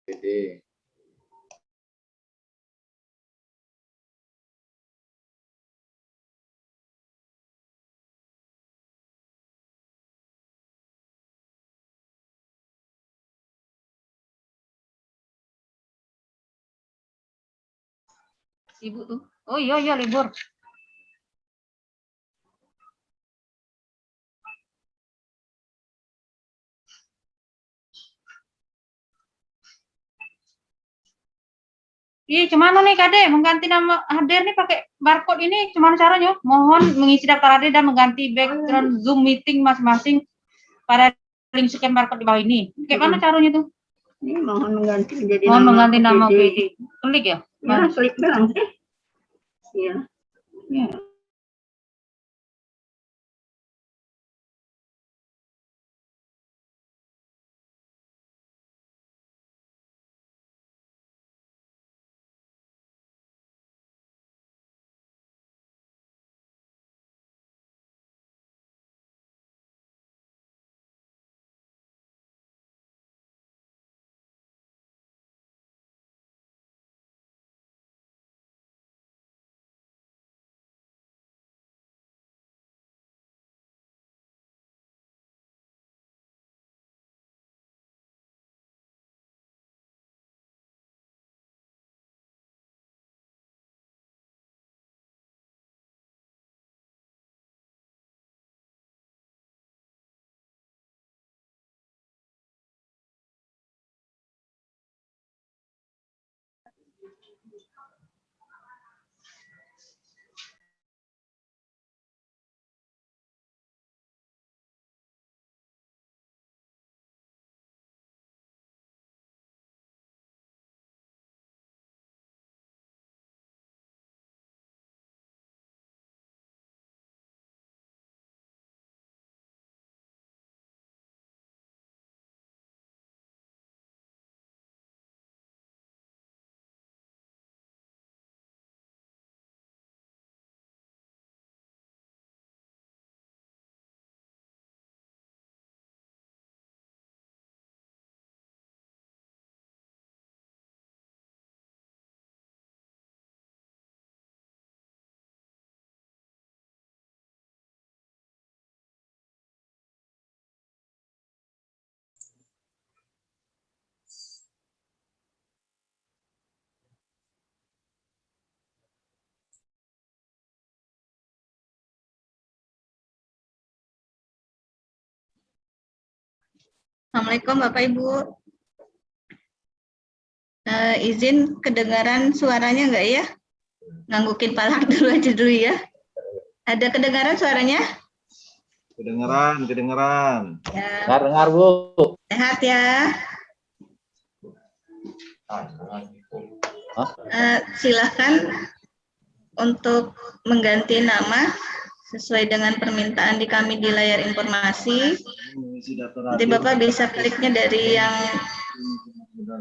PD. Ibu tuh. Oh iya libur. Iya, cuman nih Kade, mengganti nama hadir nih pakai barcode ini, cuman caranya? Mohon mengisi daftar hadir dan mengganti background Zoom meeting masing-masing pada link scan barcode di bawah ini. Kayak mana caranya tuh? Ini mohon mengganti menjadi Mohon nama mengganti nama PD. PD. Klik ya? Ya, klik doang sih. Iya. Ya. Assalamualaikum Bapak Ibu. Izin kedengaran suaranya enggak ya? Nganggukin palak dulu aja dulu ya. Ada kedengaran suaranya? Kedengeran. Ya. Dengar Bu. Sehat ya. Silakan untuk mengganti nama sesuai dengan permintaan di kami di layar informasi. Nanti Bapak bisa kliknya dari yang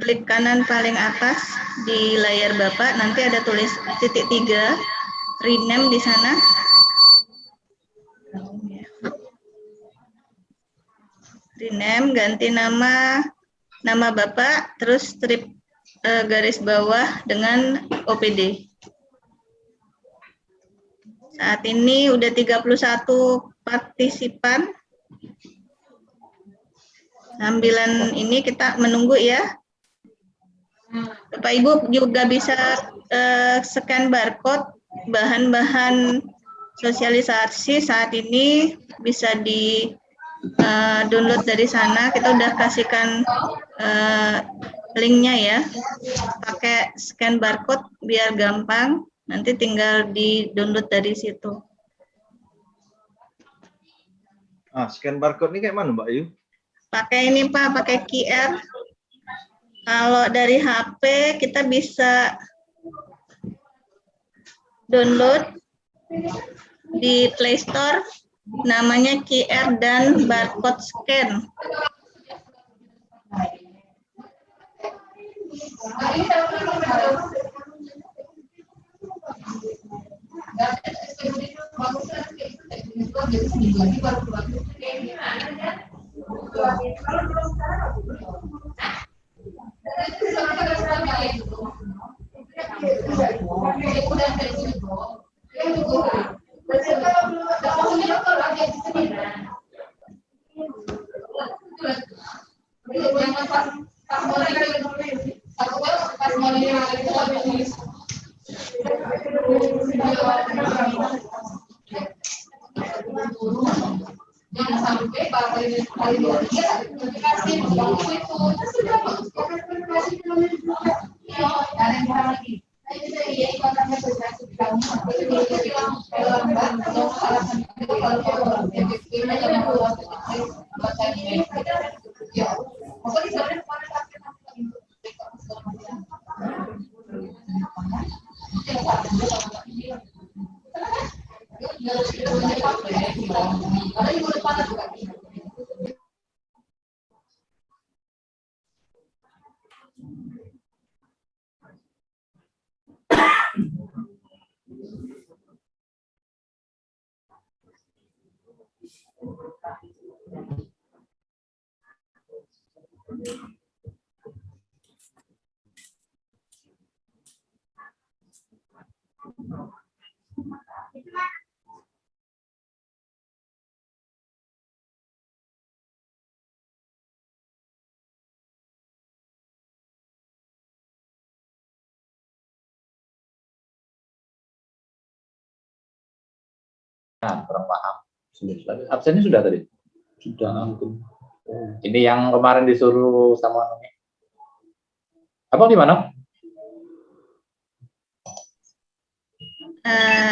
klik kanan paling atas di layar Bapak, nanti ada tulis titik 3, rename di sana. Rename, ganti nama Bapak, terus strip garis bawah dengan OPD. Saat ini udah 31 partisipan. Sambilan ini kita menunggu ya. Bapak Ibu juga bisa scan barcode bahan-bahan sosialisasi saat ini bisa di download dari sana. Kita udah kasihkan linknya ya. Pakai scan barcode biar gampang. Nanti tinggal di download dari situ. Scan barcode ini kayak mana Mbak Ayu? Pakai ini Pak, pakai QR. Kalau dari HP kita bisa download di Play Store, namanya QR dan barcode scan. Nah, kurang paham. Absennya sudah tadi? Sudah. Ini yang kemarin disuruh sama apa di mana?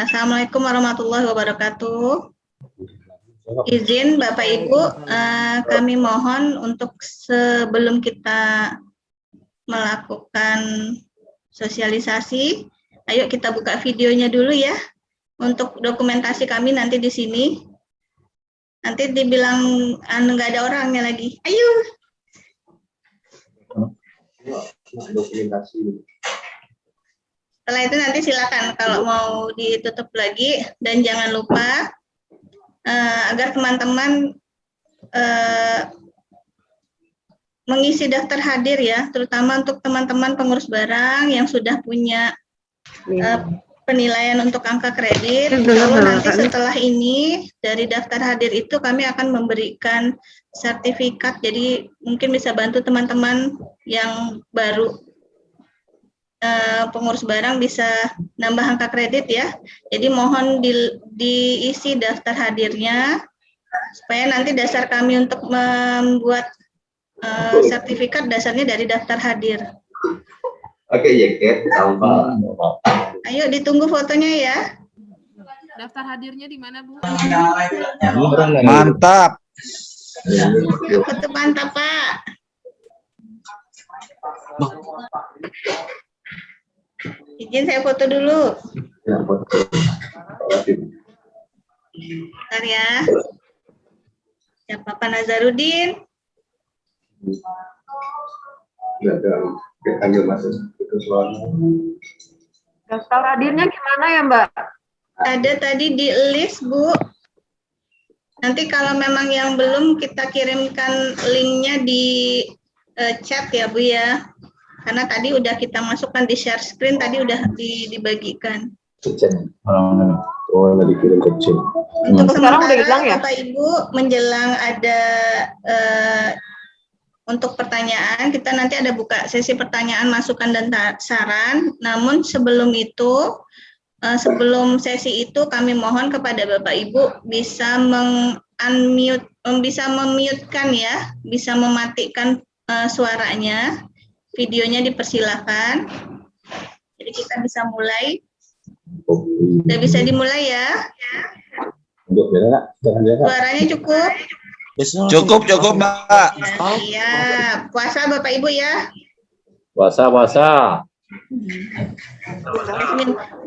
Assalamualaikum warahmatullahi wabarakatuh. Izin Bapak Ibu, kami mohon untuk sebelum kita melakukan sosialisasi, ayo kita buka videonya dulu ya. Untuk dokumentasi kami nanti di sini. Nanti dibilang nggak ada orangnya lagi. Ayo. Dokumentasi. Setelah itu nanti silakan kalau mau ditutup lagi, dan jangan lupa agar teman-teman mengisi daftar hadir ya, terutama untuk teman-teman pengurus barang yang sudah punya penilaian untuk angka kredit. Kalau nanti setelah ini dari daftar hadir itu kami akan memberikan sertifikat, jadi mungkin bisa bantu teman-teman yang baru pengurus barang bisa nambah angka kredit ya. Jadi mohon diisi daftar hadirnya supaya nanti dasar kami untuk membuat sertifikat dasarnya dari daftar hadir. Oke, ya, Ayo ditunggu fotonya ya. Daftar hadirnya di mana, Bu? Mantap. Foto mantap, Pak. Izin saya foto dulu. Bentar ya. Siapa Pak Nazarudin? Daftar hadirnya gimana ya, Mbak? Ada tadi di list, Bu. Nanti kalau memang yang belum, kita kirimkan linknya di chat ya, Bu ya. Karena tadi udah kita masukkan di share screen, tadi udah dibagikan. Untuk sekarang udah hilang ya? Bapak Ibu, menjelang ada untuk pertanyaan, kita nanti ada buka sesi pertanyaan, masukan, dan saran. Namun sebelum itu, sebelum sesi itu, kami mohon kepada Bapak Ibu bisa unmute, bisa memute-kan ya, bisa mematikan suaranya, videonya dipersilakan. Jadi kita bisa mulai. Sudah bisa dimulai ya. Suaranya cukup? Cukup, Mbak. Iya, puasa Bapak Ibu ya. Puasa.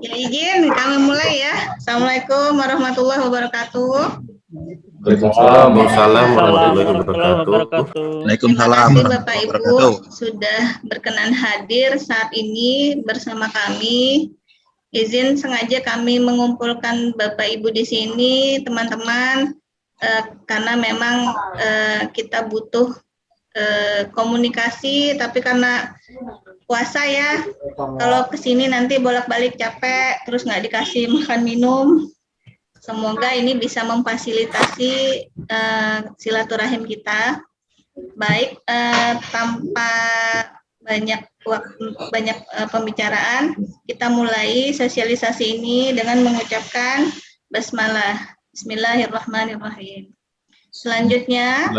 Ya, izin kami mulai ya. Assalamualaikum warahmatullahi wabarakatuh. Waalaikumsalam warahmatullahi wabarakatuh. Waalaikumsalam Terima kasih Bapak warahmatullahi Ibu wabarakatuh. sudah berkenan hadir saat ini bersama kami. Izin sengaja kami mengumpulkan Bapak Ibu di sini, teman-teman, karena memang kita butuh komunikasi, tapi karena puasa ya. Kalau kesini nanti bolak-balik capek, terus nggak dikasih makan minum. Semoga ini bisa memfasilitasi silaturahim kita. Baik, tanpa banyak pembicaraan, kita mulai sosialisasi ini dengan mengucapkan basmalah. Bismillahirrahmanirrahim. Selanjutnya,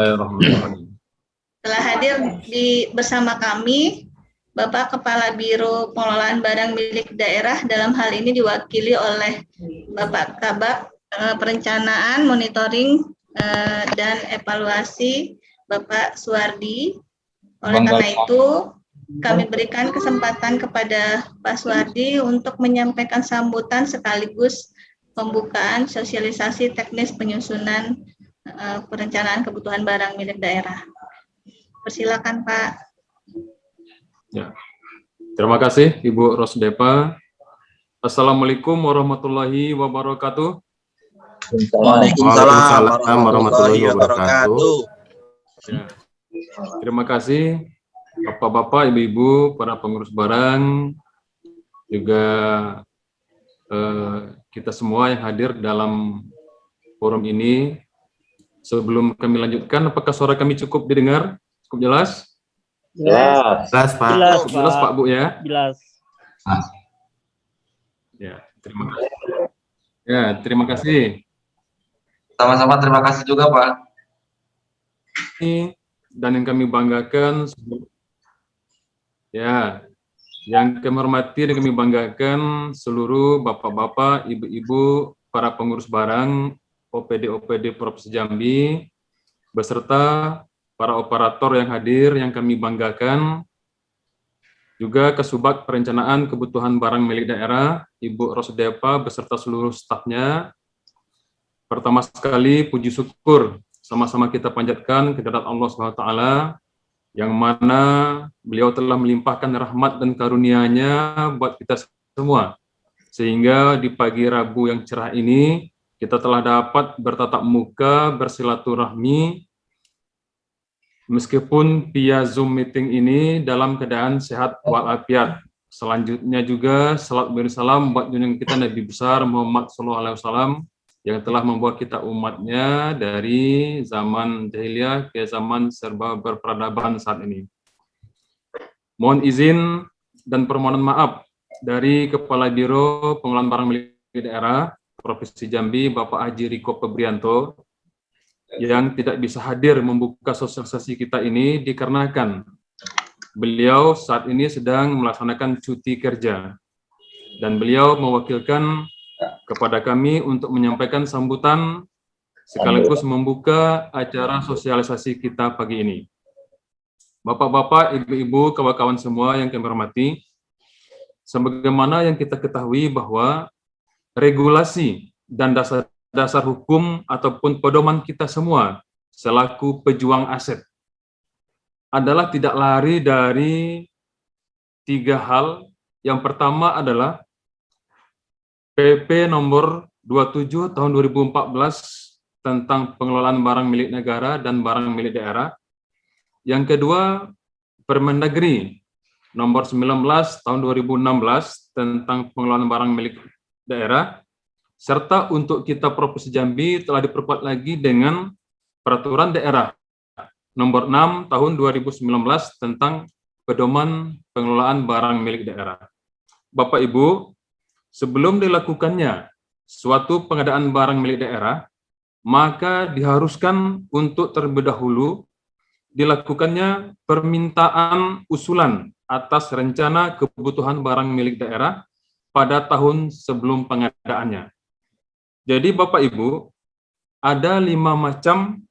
telah hadir bersama kami Bapak Kepala Biro Pengelolaan Barang Milik Daerah, dalam hal ini diwakili oleh Bapak Kabak Perencanaan, Monitoring, dan Evaluasi Bapak Suwardi. Oleh karena itu, kami berikan kesempatan kepada Pak Suwardi untuk menyampaikan sambutan sekaligus pembukaan sosialisasi teknis penyusunan perencanaan kebutuhan barang milik daerah. Persilakan Pak. Ya. Terima kasih Ibu Rosdepa. Assalamualaikum warahmatullahi wabarakatuh. Waalaikumsalam warahmatullahi wabarakatuh. Ya. Terima kasih Bapak-bapak, Ibu-ibu, para pengurus barang, juga kita semua yang hadir dalam forum ini. Sebelum kami lanjutkan, apakah suara kami cukup didengar? Cukup jelas? Jelas, Pak. Jelas Pak Bu ya? Jelas. Ya, terima kasih. Ya, terima kasih. Sama-sama terima kasih juga Pak. Dan yang kami banggakan, ya, yang kami hormati dan kami banggakan seluruh bapak-bapak, ibu-ibu, para pengurus barang, OPD Provinsi Jambi, beserta para operator yang hadir yang kami banggakan, juga Kasubag Perencanaan Kebutuhan Barang Milik Daerah, Ibu Rosdepa beserta seluruh stafnya. Pertama sekali puji syukur sama-sama kita panjatkan kehadirat Allah SWT, yang mana beliau telah melimpahkan rahmat dan karunia-Nya buat kita semua, sehingga di pagi Rabu yang cerah ini kita telah dapat bertatap muka, bersilaturahmi, meskipun via Zoom meeting ini dalam keadaan sehat walafiat. Selanjutnya juga salat bersalam buat junjungan kita Nabi besar Muhammad SAW, yang telah membawa kita umatnya dari zaman jahiliyah ke zaman serba berperadaban saat ini. Mohon izin dan permohonan maaf dari Kepala Biro Pengelolaan Barang Milik Daerah Provinsi Jambi, Bapak Haji Riko Febrianto, yang tidak bisa hadir membuka sosialisasi kita ini dikarenakan beliau saat ini sedang melaksanakan cuti kerja, dan beliau mewakilkan kepada kami untuk menyampaikan sambutan sekaligus membuka acara sosialisasi kita pagi ini. Bapak-bapak, ibu-ibu, kawan-kawan semua yang kami hormati, sebagaimana yang kita ketahui bahwa regulasi dan dasar hukum ataupun pedoman kita semua selaku pejuang aset adalah tidak lari dari 3 hal. Yang pertama adalah PP nomor 27 tahun 2014 tentang pengelolaan barang milik negara dan barang milik daerah. Yang kedua, Permendagri nomor 19 tahun 2016 tentang pengelolaan barang milik daerah, serta untuk kita Provinsi Jambi telah diperkuat lagi dengan Peraturan Daerah nomor 6 tahun 2019 tentang pedoman pengelolaan barang milik daerah. Bapak Ibu, sebelum dilakukannya suatu pengadaan barang milik daerah, maka diharuskan untuk terlebih dahulu dilakukannya permintaan usulan atas rencana kebutuhan barang milik daerah pada tahun sebelum pengadaannya. Jadi Bapak Ibu, ada 5 macam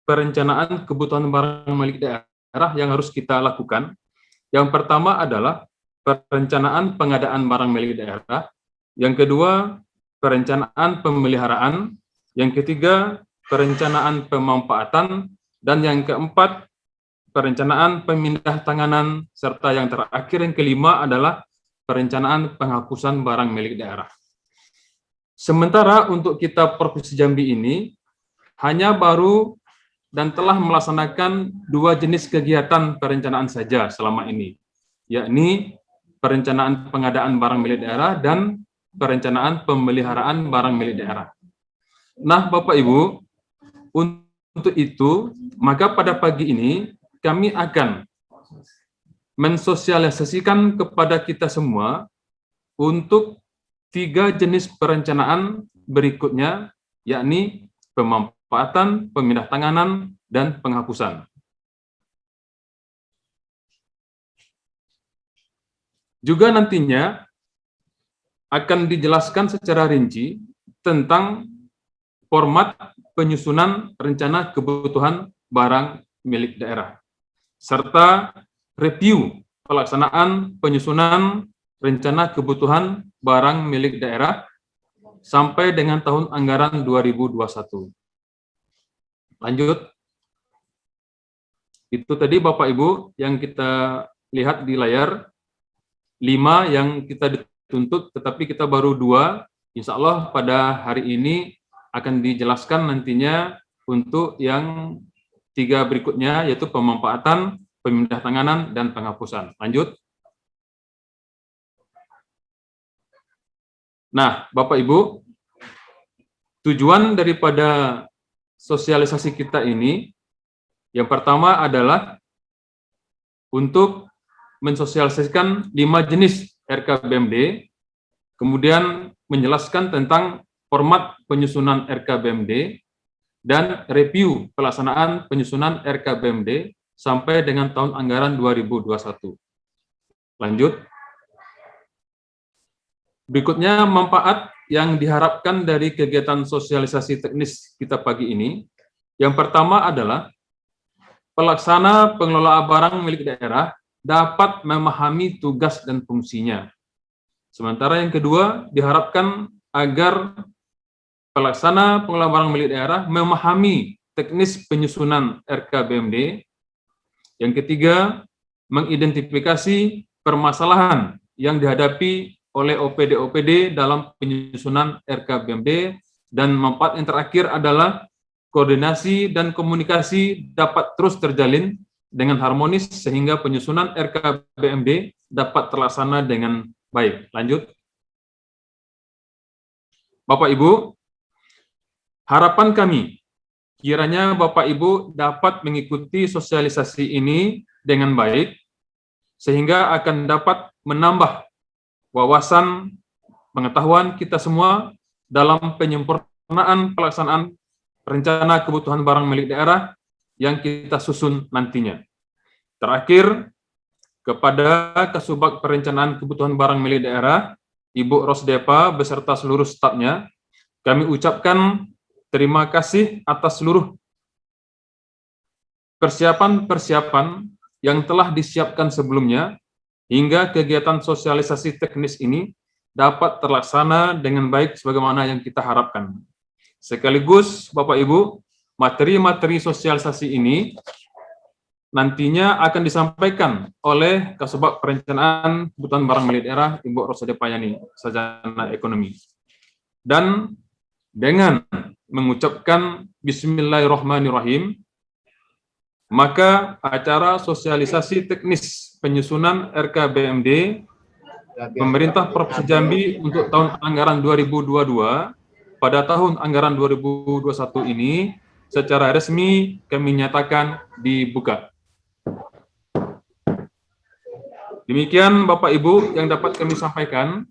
perencanaan kebutuhan barang milik daerah yang harus kita lakukan. Yang pertama adalah perencanaan pengadaan barang milik daerah. Yang kedua, perencanaan pemeliharaan. Yang ketiga, perencanaan pemanfaatan. Dan yang keempat, perencanaan pemindah-tanganan. Serta yang terakhir, yang kelima adalah perencanaan penghapusan barang milik daerah. Sementara untuk kita Provinsi Jambi ini, hanya baru dan telah melaksanakan 2 jenis kegiatan perencanaan saja selama ini. yakni perencanaan pengadaan barang milik daerah dan perencanaan pemeliharaan barang milik daerah. Nah, Bapak Ibu, untuk itu, maka pada pagi ini kami akan mensosialisasikan kepada kita semua untuk 3 jenis perencanaan berikutnya, yakni pemanfaatan, pemindah tanganan, dan penghapusan. Juga nantinya akan dijelaskan secara rinci tentang format penyusunan rencana kebutuhan barang milik daerah, serta review pelaksanaan penyusunan rencana kebutuhan barang milik daerah sampai dengan tahun anggaran 2021. Lanjut. Itu tadi Bapak Ibu yang kita lihat di layar, 5 yang kita dituntut, tetapi kita baru 2. Insya Allah pada hari ini akan dijelaskan nantinya untuk yang 3 berikutnya, yaitu pemanfaatan, pemindah tanganan, dan penghapusan. Lanjut. Nah, Bapak Ibu, tujuan daripada sosialisasi kita ini, yang pertama adalah untuk mensosialisasikan 5 jenis RKBMD, kemudian menjelaskan tentang format penyusunan RKBMD, dan review pelaksanaan penyusunan RKBMD sampai dengan tahun anggaran 2021. Lanjut. Berikutnya, manfaat yang diharapkan dari kegiatan sosialisasi teknis kita pagi ini. Yang pertama adalah pelaksana pengelola barang milik daerah dapat memahami tugas dan fungsinya. Sementara yang kedua, diharapkan agar pelaksana pengelola barang milik daerah memahami teknis penyusunan RKBMD. Yang ketiga, mengidentifikasi permasalahan yang dihadapi oleh OPD-OPD dalam penyusunan RKBMD. Dan manfaat yang terakhir adalah koordinasi dan komunikasi dapat terus terjalin dengan harmonis sehingga penyusunan RKBMD dapat terlaksana dengan baik. Lanjut. Bapak Ibu, harapan kami kiranya Bapak Ibu dapat mengikuti sosialisasi ini dengan baik sehingga akan dapat menambah wawasan pengetahuan kita semua dalam penyempurnaan pelaksanaan rencana kebutuhan barang milik daerah yang kita susun nantinya. Terakhir, kepada Kasubag Perencanaan Kebutuhan Barang Milik Daerah, Ibu Rosdepa beserta seluruh stafnya, kami ucapkan terima kasih atas seluruh persiapan-persiapan yang telah disiapkan sebelumnya, hingga kegiatan sosialisasi teknis ini dapat terlaksana dengan baik sebagaimana yang kita harapkan. Sekaligus, Bapak Ibu, materi-materi sosialisasi ini nantinya akan disampaikan oleh Kasubag Perencanaan Kebutuhan Barang Milik Daerah, Ibu Rosdepa Yani, Sarjana Ekonomi. Dan dengan mengucapkan Bismillahirrahmanirrahim, maka acara sosialisasi teknis penyusunan RKBMD Pemerintah Provinsi Jambi untuk tahun anggaran 2022 pada tahun anggaran 2021 ini secara resmi kami nyatakan dibuka. Demikian Bapak Ibu yang dapat kami sampaikan.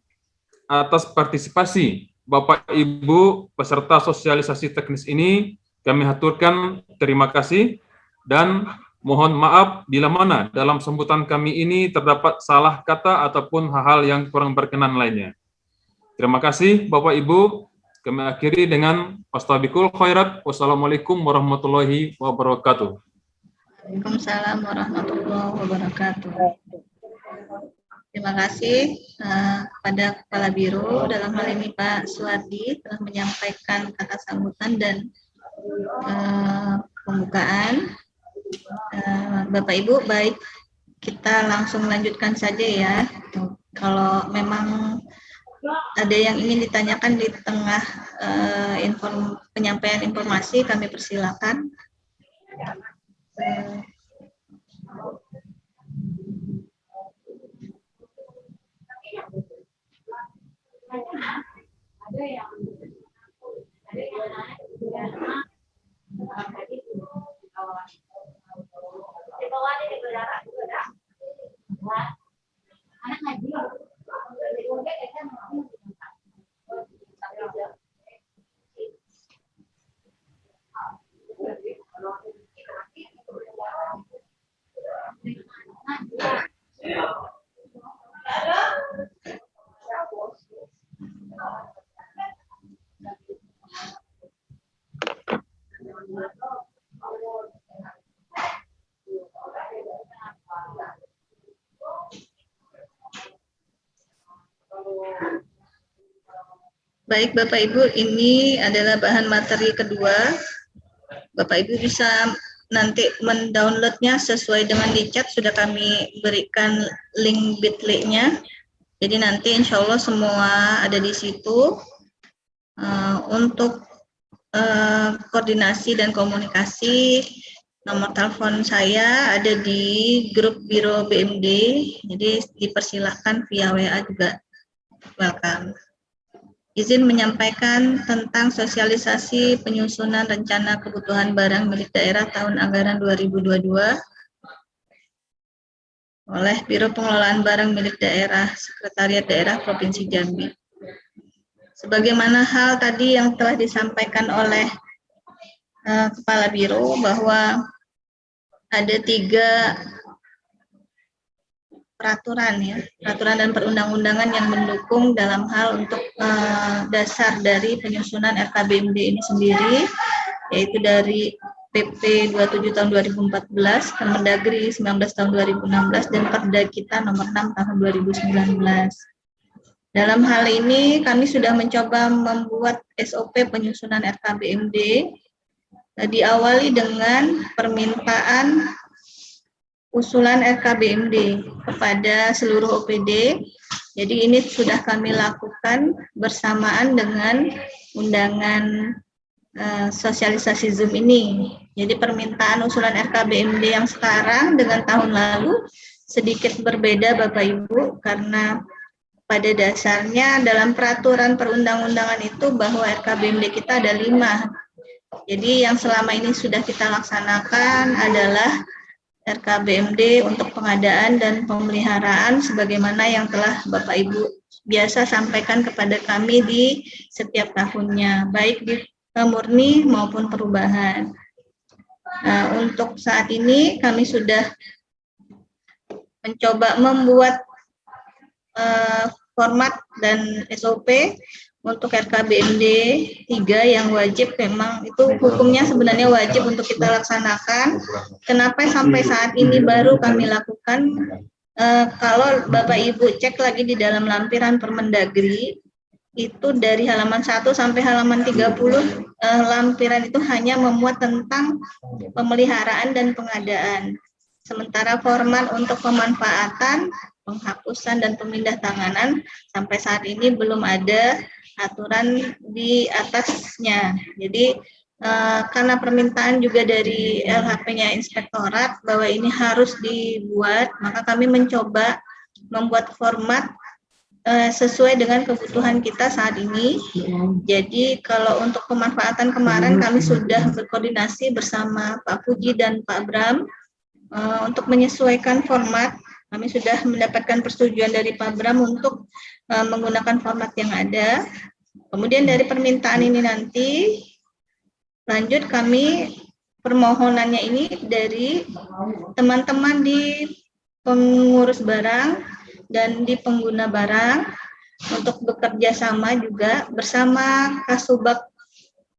Atas partisipasi Bapak Ibu peserta sosialisasi teknis ini kami haturkan terima kasih dan mohon maaf bila mana dalam sambutan kami ini terdapat salah kata ataupun hal-hal yang kurang berkenan lainnya. Terima kasih Bapak Ibu. Kami akhiri dengan Fastabiqul khairat. Wassalamualaikum warahmatullahi wabarakatuh. Waalaikumsalam warahmatullahi wabarakatuh. Terima kasih kepada Kepala Biro, dalam hal ini Pak Suwardi, telah menyampaikan kata sambutan dan pembukaan. Bapak Ibu, baik, kita langsung lanjutkan saja ya. Kalau memang ada yang ingin ditanyakan di tengah penyampaian informasi, kami persilakan. Baik Bapak Ibu, ini adalah bahan materi kedua. Bapak Ibu bisa nanti mendownloadnya sesuai dengan di chat, sudah kami berikan link bit.ly-nya. Jadi nanti insya Allah semua ada di situ. Untuk koordinasi dan komunikasi, nomor telepon saya ada di grup Biro BMD, jadi dipersilahkan via WA juga. Welcome. Izin menyampaikan tentang sosialisasi penyusunan rencana kebutuhan barang milik daerah tahun anggaran 2022 oleh Biro Pengelolaan Barang Milik Daerah, Sekretariat Daerah Provinsi Jambi. Sebagaimana hal tadi yang telah disampaikan oleh Kepala Biro bahwa ada 3 peraturan dan perundang-undangan yang mendukung dalam hal untuk dasar dari penyusunan RKBMD ini sendiri, yaitu dari PP 27 tahun 2014, Kemendagri 19 tahun 2016, dan Perda kita nomor 6 tahun 2019. Dalam hal ini kami sudah mencoba membuat SOP penyusunan RKBMD, diawali dengan permintaan usulan RKBMD kepada seluruh OPD. Jadi ini sudah kami lakukan bersamaan dengan undangan sosialisasi Zoom ini. Jadi permintaan usulan RKBMD yang sekarang dengan tahun lalu sedikit berbeda Bapak Ibu, karena pada dasarnya dalam peraturan perundang-undangan itu bahwa RKBMD kita ada 5. Jadi yang selama ini sudah kita laksanakan adalah RKBMD untuk pengadaan dan pemeliharaan sebagaimana yang telah Bapak Ibu biasa sampaikan kepada kami di setiap tahunnya, baik di murni maupun perubahan. Nah, untuk saat ini kami sudah mencoba membuat format dan SOP untuk RKBMD 3 yang wajib, memang itu hukumnya sebenarnya wajib untuk kita laksanakan. Kenapa sampai saat ini baru kami lakukan? Kalau Bapak Ibu cek lagi di dalam lampiran Permendagri, itu dari halaman 1 sampai halaman 30, lampiran itu hanya memuat tentang pemeliharaan dan pengadaan. Sementara format untuk pemanfaatan, penghapusan, dan pemindah tanganan sampai saat ini belum ada aturan di atasnya. Jadi karena permintaan juga dari LHP-nya Inspektorat bahwa ini harus dibuat, maka kami mencoba membuat format sesuai dengan kebutuhan kita saat ini. Jadi kalau untuk pemanfaatan kemarin kami sudah berkoordinasi bersama Pak Puji dan Pak Bram untuk menyesuaikan format. Kami sudah mendapatkan persetujuan dari Pak Bram untuk menggunakan format yang ada. Kemudian dari permintaan ini nanti lanjut kami permohonannya ini dari teman-teman di pengurus barang dan di pengguna barang untuk bekerja sama juga bersama Kasubag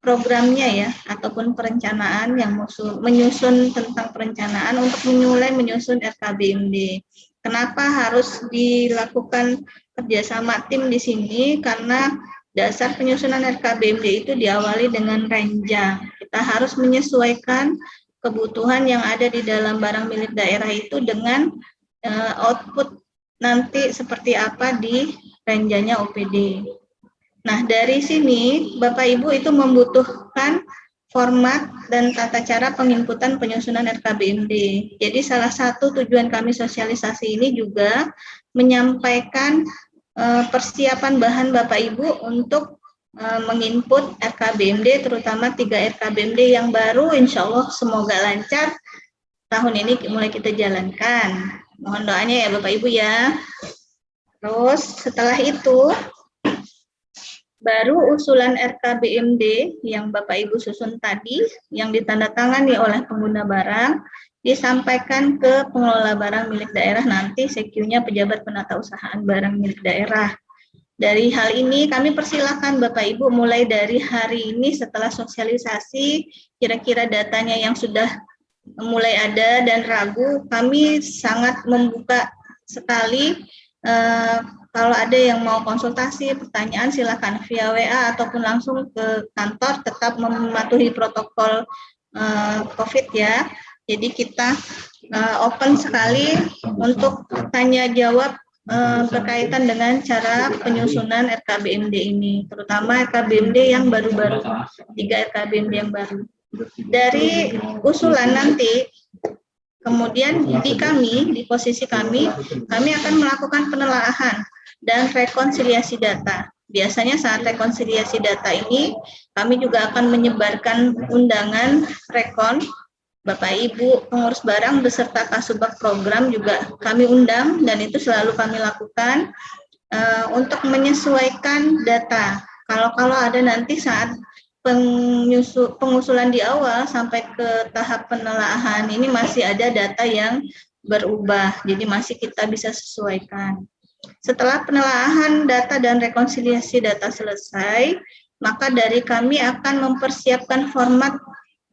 programnya ya, ataupun perencanaan yang menyusun tentang perencanaan untuk menyusun RKBMD. Kenapa harus dilakukan kerjasama tim di sini? Karena dasar penyusunan RKBMD itu diawali dengan renjang. Kita harus menyesuaikan kebutuhan yang ada di dalam barang milik daerah itu dengan output nanti seperti apa di renjanya OPD. Nah, dari sini Bapak Ibu itu membutuhkan format dan tata cara penginputan penyusunan RKBMD. Jadi salah satu tujuan kami sosialisasi ini juga menyampaikan persiapan bahan Bapak Ibu untuk menginput RKBMD, terutama 3 RKBMD yang baru, insya Allah semoga lancar tahun ini mulai kita jalankan. Mohon doanya ya Bapak Ibu ya. Terus setelah itu baru usulan RKBMD yang Bapak Ibu susun tadi, yang ditandatangani oleh pengguna barang, disampaikan ke pengelola barang milik daerah, nanti CQ-nya pejabat penata usahaan barang milik daerah. Dari hal ini kami persilakan Bapak Ibu mulai dari hari ini setelah sosialisasi, kira-kira datanya yang sudah mulai ada dan ragu, kami sangat membuka sekali. Kalau ada yang mau konsultasi, pertanyaan, silakan via WA ataupun langsung ke kantor, tetap mematuhi protokol COVID ya. Jadi kita open sekali untuk tanya jawab berkaitan dengan cara penyusunan RKBMD ini, terutama RKBMD yang baru-baru, 3 RKBMD yang baru. Dari usulan nanti, kemudian di posisi kami akan melakukan penelaahan dan rekonsiliasi data. Biasanya saat rekonsiliasi data ini, kami juga akan menyebarkan undangan rekon. Bapak Ibu pengurus barang beserta kasubag program juga kami undang, dan itu selalu kami lakukan untuk menyesuaikan data. Kalau ada nanti saat pengusulan di awal sampai ke tahap penelaahan ini masih ada data yang berubah, jadi masih kita bisa sesuaikan. Setelah penelaahan data dan rekonsiliasi data selesai, maka dari kami akan mempersiapkan format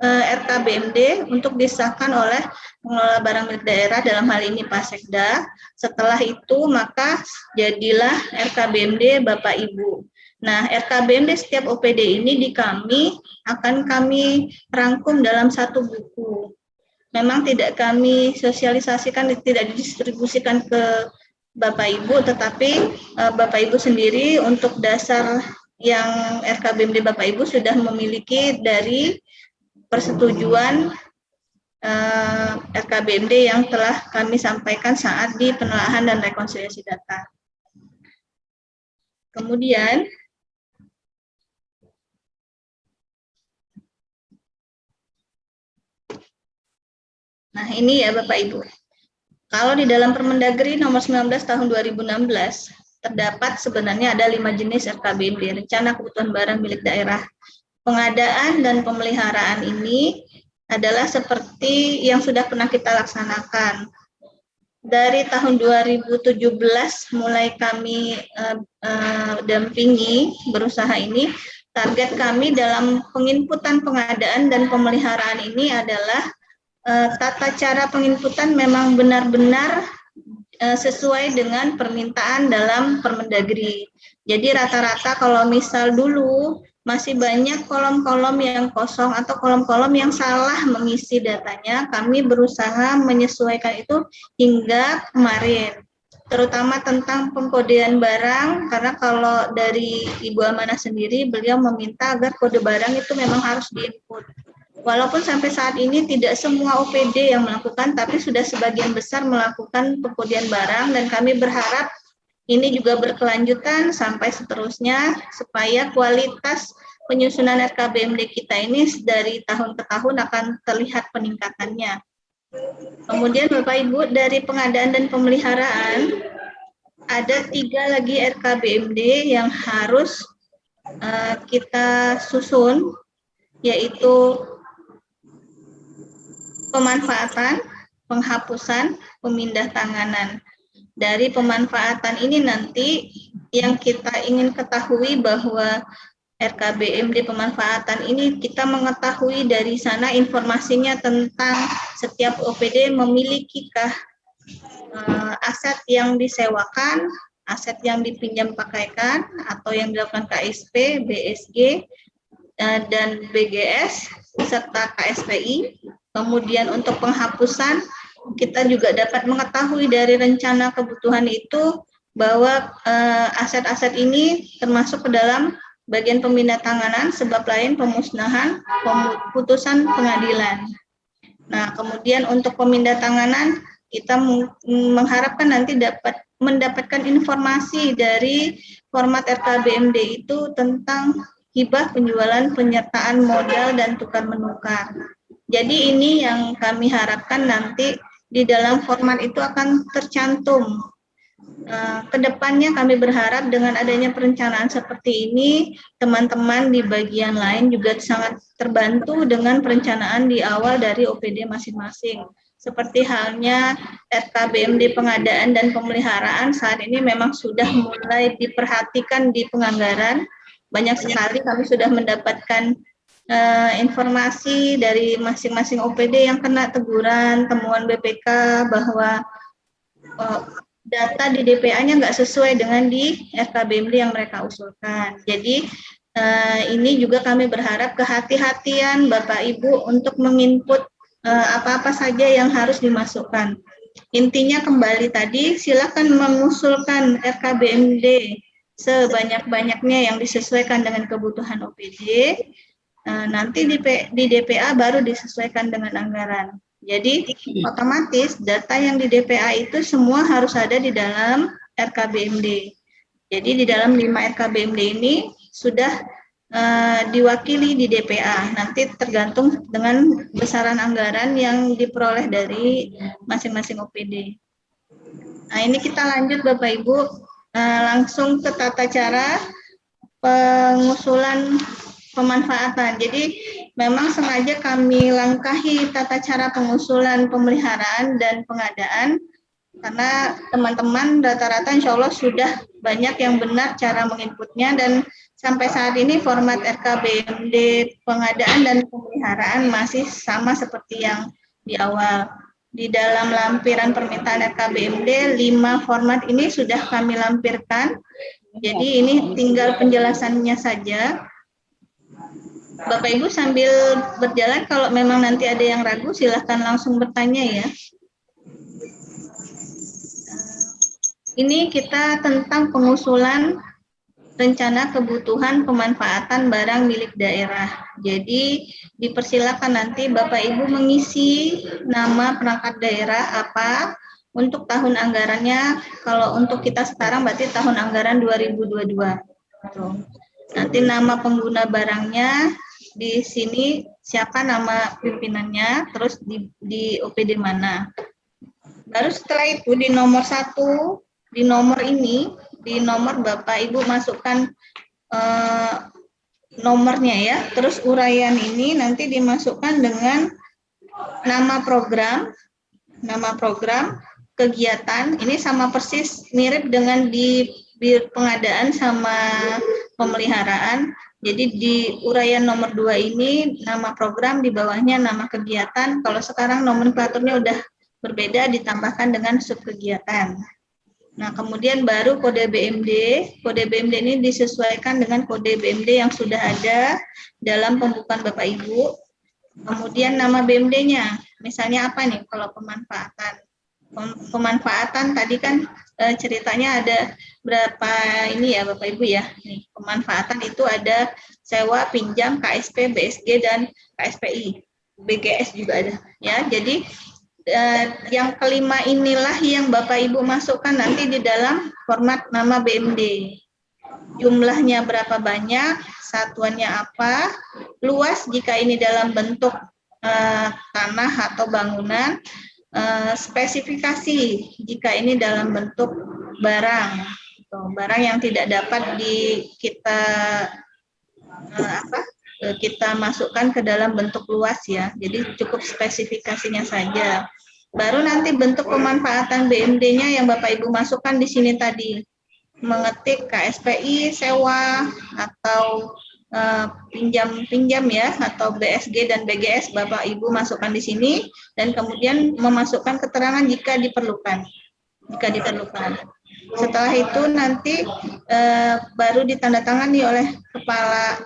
RKBMD untuk disahkan oleh pengelola barang milik daerah, dalam hal ini Pak Sekda. Setelah itu maka jadilah RKBMD Bapak Ibu. Nah, RKBMD setiap OPD ini akan kami rangkum dalam satu buku. Memang tidak kami sosialisasikan, tidak didistribusikan ke Bapak Ibu, tetapi Bapak Ibu sendiri untuk dasar yang RKBMD Bapak Ibu sudah memiliki dari persetujuan RKBMD yang telah kami sampaikan saat di penelaahan dan rekonsiliasi data. Kemudian, nah ini ya Bapak Ibu, kalau di dalam Permendagri nomor 19 tahun 2016, terdapat sebenarnya ada 5 jenis RKBMD, rencana kebutuhan barang milik daerah. Pengadaan dan pemeliharaan ini adalah seperti yang sudah pernah kita laksanakan. Dari tahun 2017 mulai kami dampingi berusaha ini, target kami dalam penginputan pengadaan dan pemeliharaan ini adalah tata cara penginputan memang benar-benar sesuai dengan permintaan dalam Permendagri. Jadi rata-rata kalau misal dulu masih banyak kolom-kolom yang kosong atau kolom-kolom yang salah mengisi datanya, kami berusaha menyesuaikan itu hingga kemarin. Terutama tentang pengkodean barang, karena kalau dari Ibu Amanah sendiri, beliau meminta agar kode barang itu memang harus diinput. Walaupun sampai saat ini tidak semua OPD yang melakukan, tapi sudah sebagian besar melakukan pengkodean barang, dan kami berharap ini juga berkelanjutan sampai seterusnya, supaya kualitas penyusunan RKBMD kita ini dari tahun ke tahun akan terlihat peningkatannya. Kemudian Bapak Ibu, dari pengadaan dan pemeliharaan, ada 3 lagi RKBMD yang harus kita susun, yaitu pemanfaatan, penghapusan, pemindahtanganan. Dari pemanfaatan ini nanti yang kita ingin ketahui bahwa RKBMD pemanfaatan ini kita mengetahui dari sana informasinya tentang setiap OPD memilikikah aset yang disewakan, aset yang dipinjam pakaikan, atau yang dilakukan KSP, BSG, dan BGS, serta KSPI. Kemudian untuk penghapusan, kita juga dapat mengetahui dari rencana kebutuhan itu bahwa aset-aset ini termasuk ke dalam bagian pemindahantanganan, sebab lain pemusnahan, putusan pengadilan. Nah, kemudian untuk pemindahantanganan, kita mengharapkan nanti dapat mendapatkan informasi dari format RKBMD itu tentang hibah, penjualan, penyertaan modal, dan tukar menukar. Jadi ini yang kami harapkan nanti di dalam format itu akan tercantum. Kedepannya kami berharap dengan adanya perencanaan seperti ini, teman-teman di bagian lain juga sangat terbantu dengan perencanaan di awal dari OPD masing-masing. Seperti halnya RKBMD pengadaan dan pemeliharaan saat ini memang sudah mulai diperhatikan di penganggaran. Banyak sekali kami sudah mendapatkan informasi dari masing-masing OPD yang kena teguran, temuan BPK bahwa data di DPA-nya nggak sesuai dengan di RKBMD yang mereka usulkan. Jadi ini juga kami berharap kehati-hatian Bapak Ibu untuk menginput apa-apa saja yang harus dimasukkan. Intinya kembali tadi, silakan mengusulkan RKBMD sebanyak-banyaknya yang disesuaikan dengan kebutuhan OPD. Nanti di DPA baru disesuaikan dengan anggaran. Jadi otomatis data yang di DPA itu semua harus ada di dalam RKBMD. Jadi di dalam 5 RKBMD ini sudah diwakili di DPA. Nanti tergantung dengan besaran anggaran yang diperoleh dari masing-masing OPD. Nah, ini kita lanjut Bapak Ibu, langsung ke tata cara pengusulan pemanfaatan. Jadi memang sengaja kami langkahi tata cara pengusulan pemeliharaan dan pengadaan karena teman-teman rata-rata insya Allah sudah banyak yang benar cara menginputnya, dan sampai saat ini format RKBMD pengadaan dan pemeliharaan masih sama seperti yang di awal. Di dalam lampiran permintaan RKBMD 5 format ini sudah kami lampirkan, jadi ini tinggal penjelasannya saja. Bapak Ibu sambil berjalan, kalau memang nanti ada yang ragu silahkan langsung bertanya ya. Ini kita tentang pengusulan rencana kebutuhan pemanfaatan barang milik daerah. Jadi dipersilakan nanti Bapak Ibu mengisi nama perangkat daerah apa untuk tahun anggarannya. Kalau untuk kita sekarang berarti tahun anggaran 2022. Nanti nama pengguna barangnya, di sini siapa nama pimpinannya, terus di OPD mana. Baru setelah itu di nomor 1, di nomor ini, di nomor Bapak Ibu masukkan nomornya ya, terus uraian ini nanti dimasukkan dengan nama program, kegiatan, ini sama persis mirip dengan di pengadaan sama pemeliharaan. Jadi di uraian nomor 2 ini nama program, di bawahnya nama kegiatan. Kalau sekarang nomenklaturnya udah berbeda, ditambahkan dengan subkegiatan. Nah, kemudian baru kode BMD. Kode BMD ini disesuaikan dengan kode BMD yang sudah ada dalam pembukaan Bapak Ibu. Kemudian nama BMD-nya, misalnya apa nih kalau pemanfaatan? Pemanfaatan tadi kan ceritanya ada berapa ini ya Bapak Ibu ya. Nih, pemanfaatan itu ada sewa, pinjam, KSP, BSG, dan KSPI. BGS juga ada ya. Jadi yang kelima inilah yang Bapak Ibu masukkan nanti di dalam format nama BMD. Jumlahnya berapa banyak, satuannya apa, luas jika ini dalam bentuk tanah atau bangunan, spesifikasi jika ini dalam bentuk barang, barang yang tidak dapat kita masukkan ke dalam bentuk luas ya. Jadi cukup spesifikasinya saja. Baru nanti bentuk pemanfaatan BMD-nya yang Bapak Ibu masukkan di sini tadi. Mengetik KSPI, sewa, atau pinjam ya, atau BSG dan BGS Bapak Ibu masukkan di sini, dan kemudian memasukkan keterangan jika diperlukan. Setelah itu nanti baru ditandatangani oleh Kepala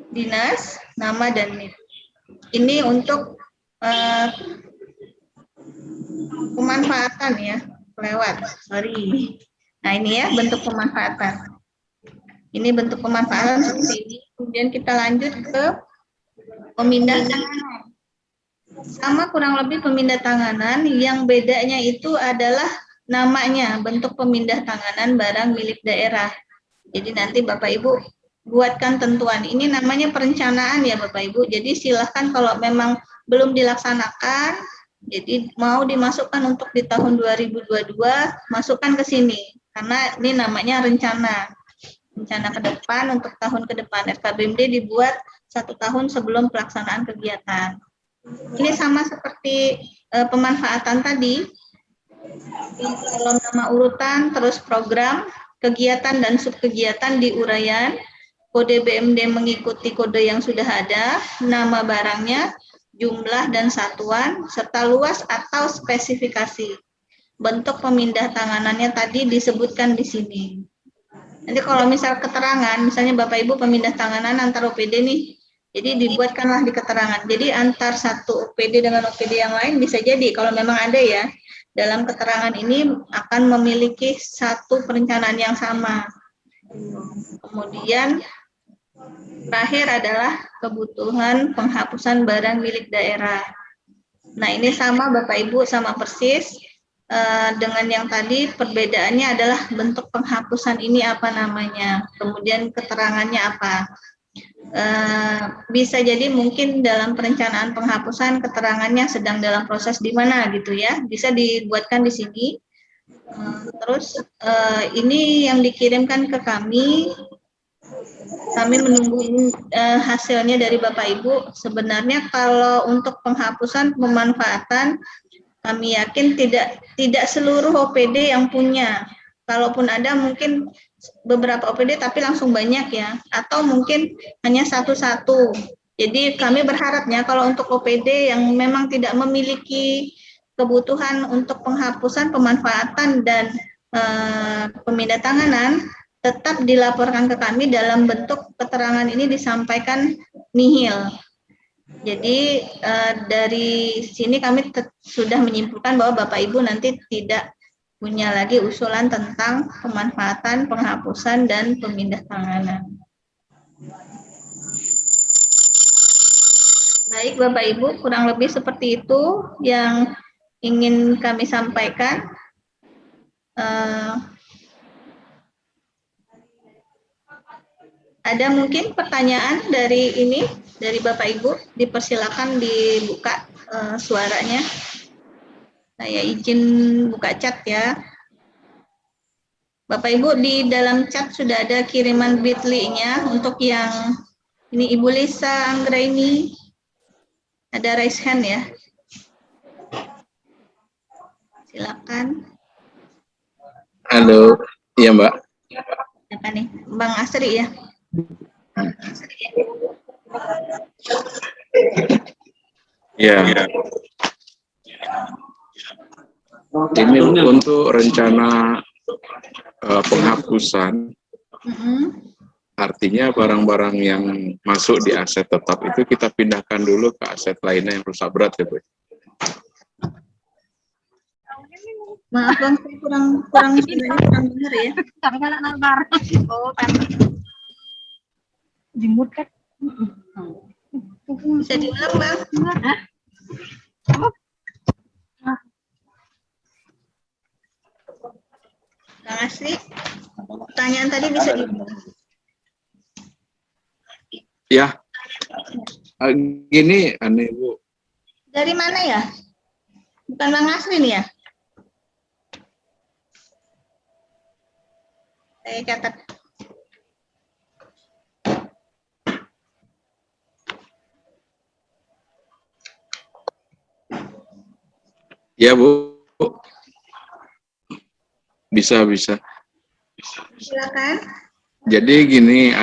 Dinas, nama dan NIP. Ini untuk pemanfaatan ya, Nah ini ya bentuk pemanfaatan. Ini bentuk pemanfaatan seperti ini. Kemudian kita lanjut ke pemindah tanganan. Sama kurang lebih pemindah tanganan, yang bedanya itu adalah namanya, bentuk pemindah tanganan barang milik daerah. Jadi nanti Bapak Ibu buatkan tentuan. Ini namanya perencanaan ya Bapak Ibu. Jadi silahkan kalau memang belum dilaksanakan, jadi mau dimasukkan untuk di tahun 2022, masukkan ke sini. Karena ini namanya rencana. Rencana ke depan untuk tahun ke depan. FKBMD dibuat 1 tahun sebelum pelaksanaan kegiatan. Ini sama seperti pemanfaatan tadi. Kalau nama urutan, terus program, kegiatan dan subkegiatan di uraian, kode BMD mengikuti kode yang sudah ada, nama barangnya, jumlah dan satuan, serta luas atau spesifikasi. Bentuk pemindah tanganannya tadi disebutkan di sini. Nanti kalau misal keterangan, misalnya Bapak Ibu pemindah tanganan antar OPD nih, jadi dibuatkanlah di keterangan. Jadi antar satu OPD dengan OPD yang lain bisa jadi, kalau memang ada ya, dalam keterangan ini akan memiliki satu perencanaan yang sama. Kemudian terakhir adalah kebutuhan penghapusan barang milik daerah. Nah ini sama Bapak Ibu, sama persis dengan yang tadi, perbedaannya adalah bentuk penghapusan ini apa namanya, kemudian keterangannya apa. Bisa jadi mungkin dalam perencanaan penghapusan keterangannya sedang dalam proses di mana gitu ya, bisa dibuatkan di sini. Terus ini yang dikirimkan ke kami menunggu hasilnya dari Bapak Ibu. Sebenarnya kalau untuk penghapusan pemanfaatan, kami yakin tidak seluruh OPD yang punya. Kalaupun ada mungkin beberapa OPD tapi langsung banyak ya, atau mungkin hanya satu-satu. Jadi kami berharapnya kalau untuk OPD yang memang tidak memiliki kebutuhan untuk penghapusan pemanfaatan dan pemindah tanganan, tetap dilaporkan ke kami dalam bentuk keterangan ini disampaikan nihil. Jadi dari sini kami sudah menyimpulkan bahwa Bapak Ibu nanti tidak punya lagi usulan tentang pemanfaatan, penghapusan, dan pemindah tanganan. Baik Bapak Ibu, kurang lebih seperti itu yang ingin kami sampaikan. Ada mungkin pertanyaan dari Bapak Ibu, dipersilakan dibuka suaranya. Saya izin buka chat ya. Bapak Ibu, di dalam chat sudah ada kiriman Bitly-nya untuk yang ini Ibu Lisa Anggraini. Ada raise hand ya. Silakan. Halo, iya Mbak. Apa nih? Bang Asri ya. Ya. Ini untuk rencana penghapusan, artinya barang-barang yang masuk di aset tetap itu kita pindahkan dulu ke aset lainnya yang rusak berat ya Bu. Maaf Bang, saya kurang dengar ya. Kami kan nabar. Oh, jemut kan. Bisa diulang Bang? Bang Asri, pertanyaan tadi bisa diulang. Ya, gini aneh Bu. Dari mana ya? Bukan Bang Asri nih ya? Saya catat. Ya Bu. Bisa. Silakan. Jadi gini,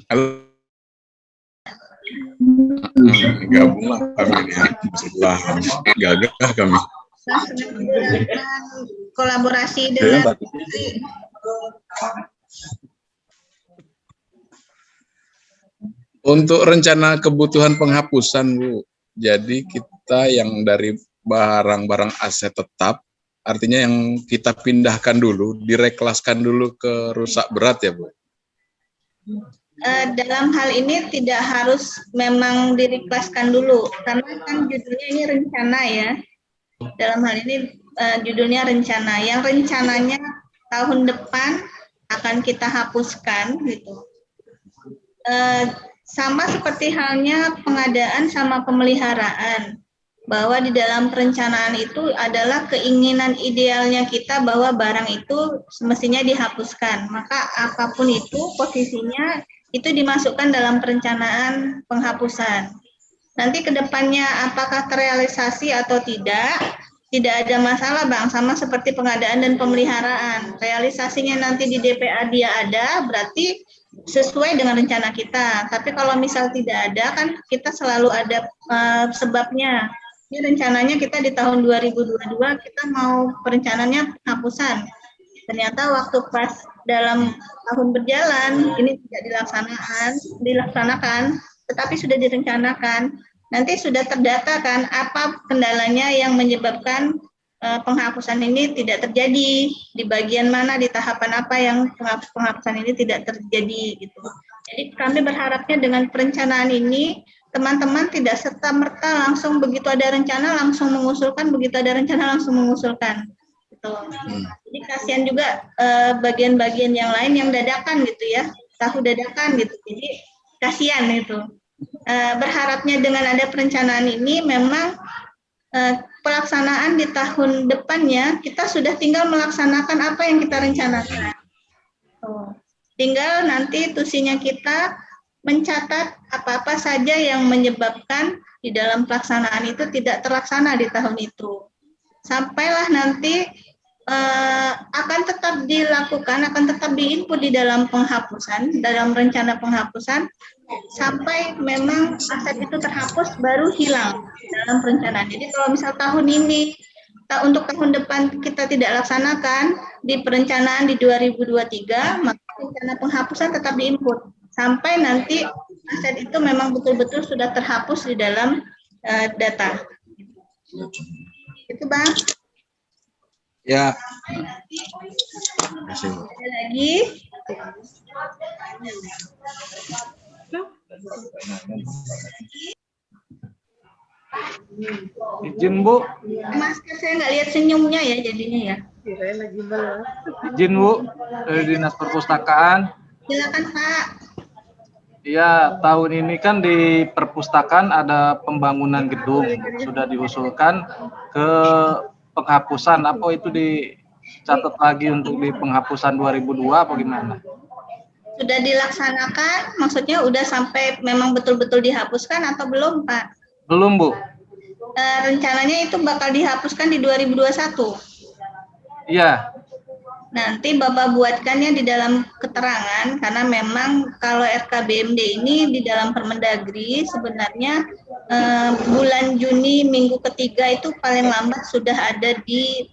halo. Gabunglah kami ya, setelah gagah kami. Kolaborasi dengan untuk rencana kebutuhan penghapusan Bu, jadi kita yang dari barang-barang aset tetap, artinya yang kita pindahkan dulu, direklaskan dulu ke rusak berat ya Bu? Dalam hal ini tidak harus memang direklaskan dulu, karena kan judulnya ini rencana ya. Dalam hal ini judulnya rencana, yang rencananya tahun depan akan kita hapuskan gitu. Sama seperti halnya pengadaan sama pemeliharaan, bahwa di dalam perencanaan itu adalah keinginan idealnya kita bahwa barang itu semestinya dihapuskan. Maka apapun itu posisinya itu dimasukkan dalam perencanaan penghapusan. Nanti ke depannya apakah terrealisasi atau tidak ada masalah Bang, sama seperti pengadaan dan pemeliharaan. Realisasinya nanti di DPA dia ada, berarti sesuai dengan rencana kita. Tapi kalau misal tidak ada, kan kita selalu ada sebabnya. Ini rencananya kita di tahun 2022 kita mau perencanaannya penghapusan. Ternyata waktu pas dalam tahun berjalan ini tidak dilaksanakan, tetapi sudah direncanakan. Nanti sudah terdata kan apa kendalanya yang menyebabkan penghapusan ini tidak terjadi, di bagian mana, di tahapan apa yang penghapusan ini tidak terjadi gitu. Jadi kami berharapnya dengan perencanaan ini teman-teman tidak serta-merta langsung begitu ada rencana langsung mengusulkan, begitu ada rencana langsung mengusulkan gitu. Jadi kasihan juga bagian-bagian yang lain yang dadakan gitu ya, tahu dadakan gitu. Jadi kasihan itu. Berharapnya dengan ada perencanaan ini memang pelaksanaan di tahun depannya kita sudah tinggal melaksanakan apa yang kita rencanakan. Tinggal nanti tusinya kita mencatat apa-apa saja yang menyebabkan di dalam pelaksanaan itu tidak terlaksana di tahun itu. Sampailah nanti akan tetap dilakukan, akan tetap diinput di dalam penghapusan, dalam rencana penghapusan, sampai memang aset itu terhapus baru hilang dalam perencanaan. Jadi kalau misal tahun ini, untuk tahun depan kita tidak laksanakan, di perencanaan di 2023, maka rencana penghapusan tetap diinput, sampai nanti aset itu memang betul-betul sudah terhapus di dalam data. Itu Bang. Ya. Ada lagi? Izin Bu. Mas, saya nggak lihat senyumnya ya jadinya ya. Izin Bu, dari Dinas Perpustakaan. Silakan Pak. Iya, tahun ini kan di perpustakaan ada pembangunan gedung, sudah diusulkan ke penghapusan. Apa itu dicatat lagi untuk di penghapusan 2002 apa gimana? Sudah dilaksanakan, maksudnya udah sampai memang betul-betul dihapuskan atau belum Pak? Belum Bu. Rencananya itu bakal dihapuskan di 2021. Iya. Nanti Bapak buatkannya di dalam keterangan, karena memang kalau RKBMD ini di dalam Permendagri sebenarnya bulan Juni minggu ketiga itu paling lambat sudah ada di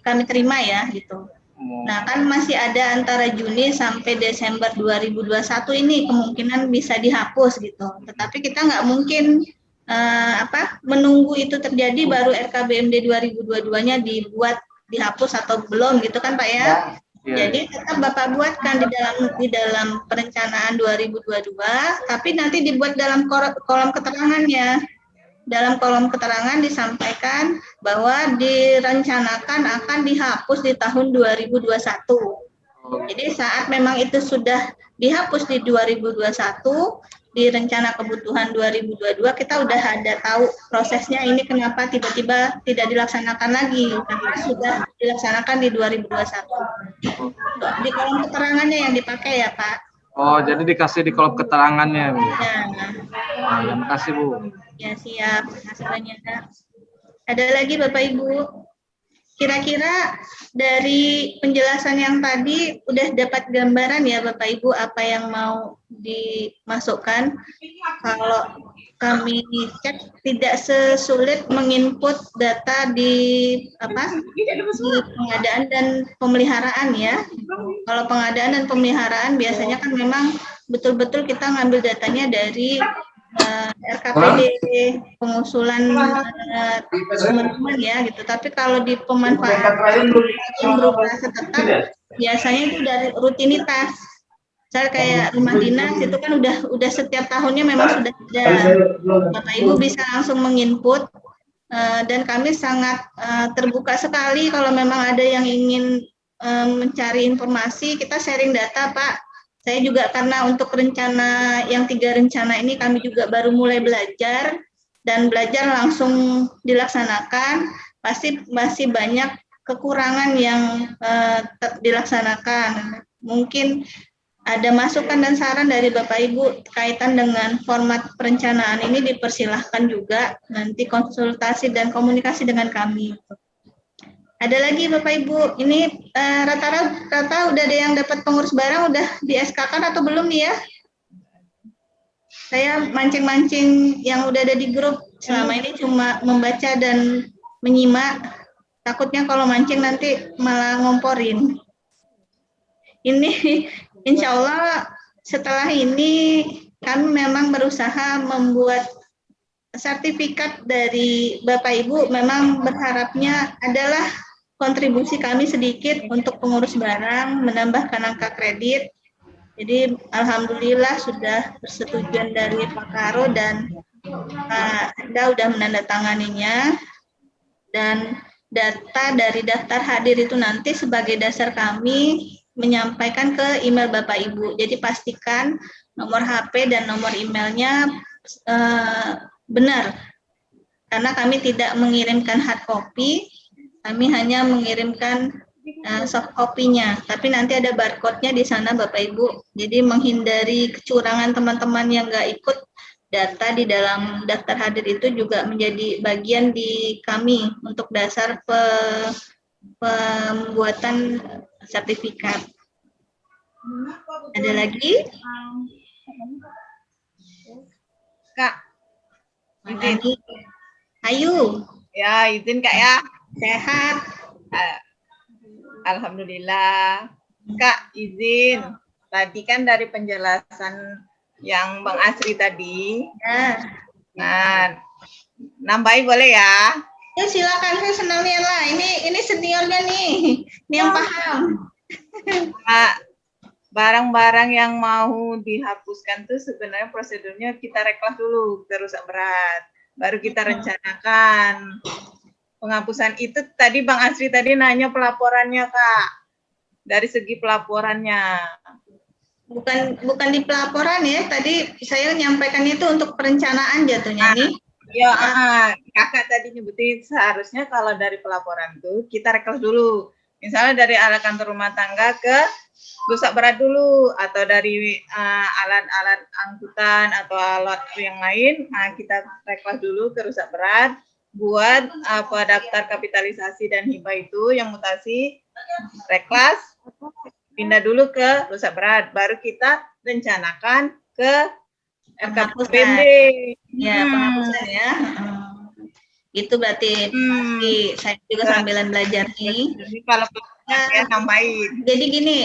kami terima ya gitu. Nah kan masih ada antara Juni sampai Desember 2021 ini kemungkinan bisa dihapus gitu. Tetapi kita nggak mungkin menunggu itu terjadi baru RKBMD 2022-nya dibuat dihapus atau belum gitu kan Pak ya? Jadi tetap Bapak buatkan di dalam perencanaan 2022, tapi nanti dibuat dalam kolom keterangannya. Dalam kolom keterangan disampaikan bahwa direncanakan akan dihapus di tahun 2021. Jadi saat memang itu sudah dihapus di 2021, di rencana kebutuhan 2022 kita udah ada tahu prosesnya ini kenapa tiba-tiba tidak dilaksanakan lagi, karena sudah dilaksanakan di 2021. Di kolom keterangannya yang dipakai ya Pak. Oh, jadi dikasih di kolom keterangannya Bu. Ya. Terima kasih Bu. Ya siap, hasilnya. Ada lagi Bapak Ibu? Kira-kira dari penjelasan yang tadi udah dapat gambaran ya Bapak Ibu apa yang mau dimasukkan. Kalau kami cek tidak sesulit menginput data di pengadaan dan pemeliharaan ya. Kalau pengadaan dan pemeliharaan biasanya kan memang betul-betul kita ngambil datanya dari RKPD pengusulan teman-teman ya gitu. Tapi kalau di pemanfaatan yang berupa tetap biasanya itu dari rutinitas. Misalnya kayak rumah dinas itu kan udah setiap tahunnya memang sudah ada. Bapak Ibu bisa langsung menginput dan kami sangat terbuka sekali kalau memang ada yang ingin mencari informasi, kita sharing data, Pak. Saya juga karena untuk rencana yang 3 rencana ini kami juga baru mulai belajar dan belajar langsung dilaksanakan, pasti masih banyak kekurangan yang dilaksanakan. Mungkin ada masukan dan saran dari Bapak Ibu kaitan dengan format perencanaan ini, dipersilahkan juga nanti konsultasi dan komunikasi dengan kami. Ada lagi Bapak Ibu, ini rata-rata udah ada yang dapat pengurus barang, udah di SK-kan atau belum nih ya? Saya mancing-mancing yang udah ada di grup, selama ini cuma membaca dan menyimak, takutnya kalau mancing nanti malah ngomporin. Ini insya Allah setelah ini kami memang berusaha membuat sertifikat dari Bapak Ibu, memang berharapnya adalah kontribusi kami sedikit untuk pengurus barang, menambahkan angka kredit. Jadi alhamdulillah sudah persetujuan dari Pak Karo dan Pak Anda sudah menandatanganinya, dan data dari daftar hadir itu nanti sebagai dasar kami menyampaikan ke email Bapak Ibu. Jadi pastikan nomor HP dan nomor emailnya benar, karena kami tidak mengirimkan hard copy, kami hanya mengirimkan soft copy-nya, tapi nanti ada barcode-nya di sana Bapak Ibu. Jadi menghindari kecurangan teman-teman yang nggak ikut, data di dalam daftar hadir itu juga menjadi bagian di kami untuk dasar pembuatan sertifikat. Ada lagi? Kak, izin. Ayu. Ya, izin Kak ya. Sehat. Alhamdulillah. Kak, izin. Tadi kan dari penjelasan yang Bang Asri tadi. Ya. Nah, nambahin boleh ya? Ya silakan, saya senang nih lah. Ini seniornya nih, ini yang paham. Kak, barang-barang yang mau dihapuskan tuh sebenarnya prosedurnya kita reklas dulu ke rusak berat, baru kita rencanakan penghapusan. Itu tadi Bang Asri tadi nanya pelaporannya Kak, dari segi pelaporannya. Bukan di pelaporan ya, tadi saya menyampaikan itu untuk perencanaan jatuhnya nih. Ya, kakak tadi nyebutin seharusnya kalau dari pelaporan tuh kita reklas dulu. Misalnya dari alat kantor rumah tangga ke rusak berat dulu, atau dari alat-alat angkutan atau alat yang lain, kita reklas dulu ke rusak berat buat daftar kapitalisasi dan hibah itu yang mutasi, reklas, pindah dulu ke rusak berat, baru kita rencanakan ke RKPD. Ya, penghapusan ya. Itu berarti saya juga sambilan belajar nih. Jadi kalau saya nambahin. Jadi gini,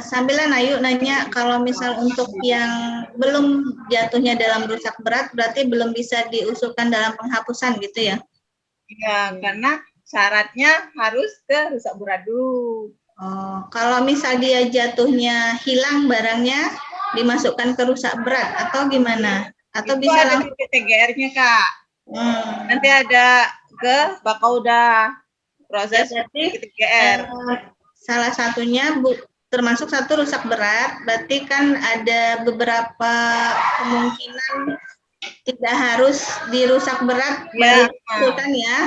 sambilan Ayu nanya, kalau misal untuk yang belum jatuhnya dalam rusak berat, berarti belum bisa diusulkan dalam penghapusan gitu ya? Iya, karena syaratnya harus ke rusak berat dulu. Oh, kalau misal dia jatuhnya hilang barangnya, dimasukkan ke rusak berat atau gimana? Atau itu bisa ada di PTGR-nya Kak. Nanti ada ke Bakauda proses PTGR. Salah satunya termasuk satu rusak berat, berarti kan ada beberapa kemungkinan tidak harus dirusak berat ya. Kan ya.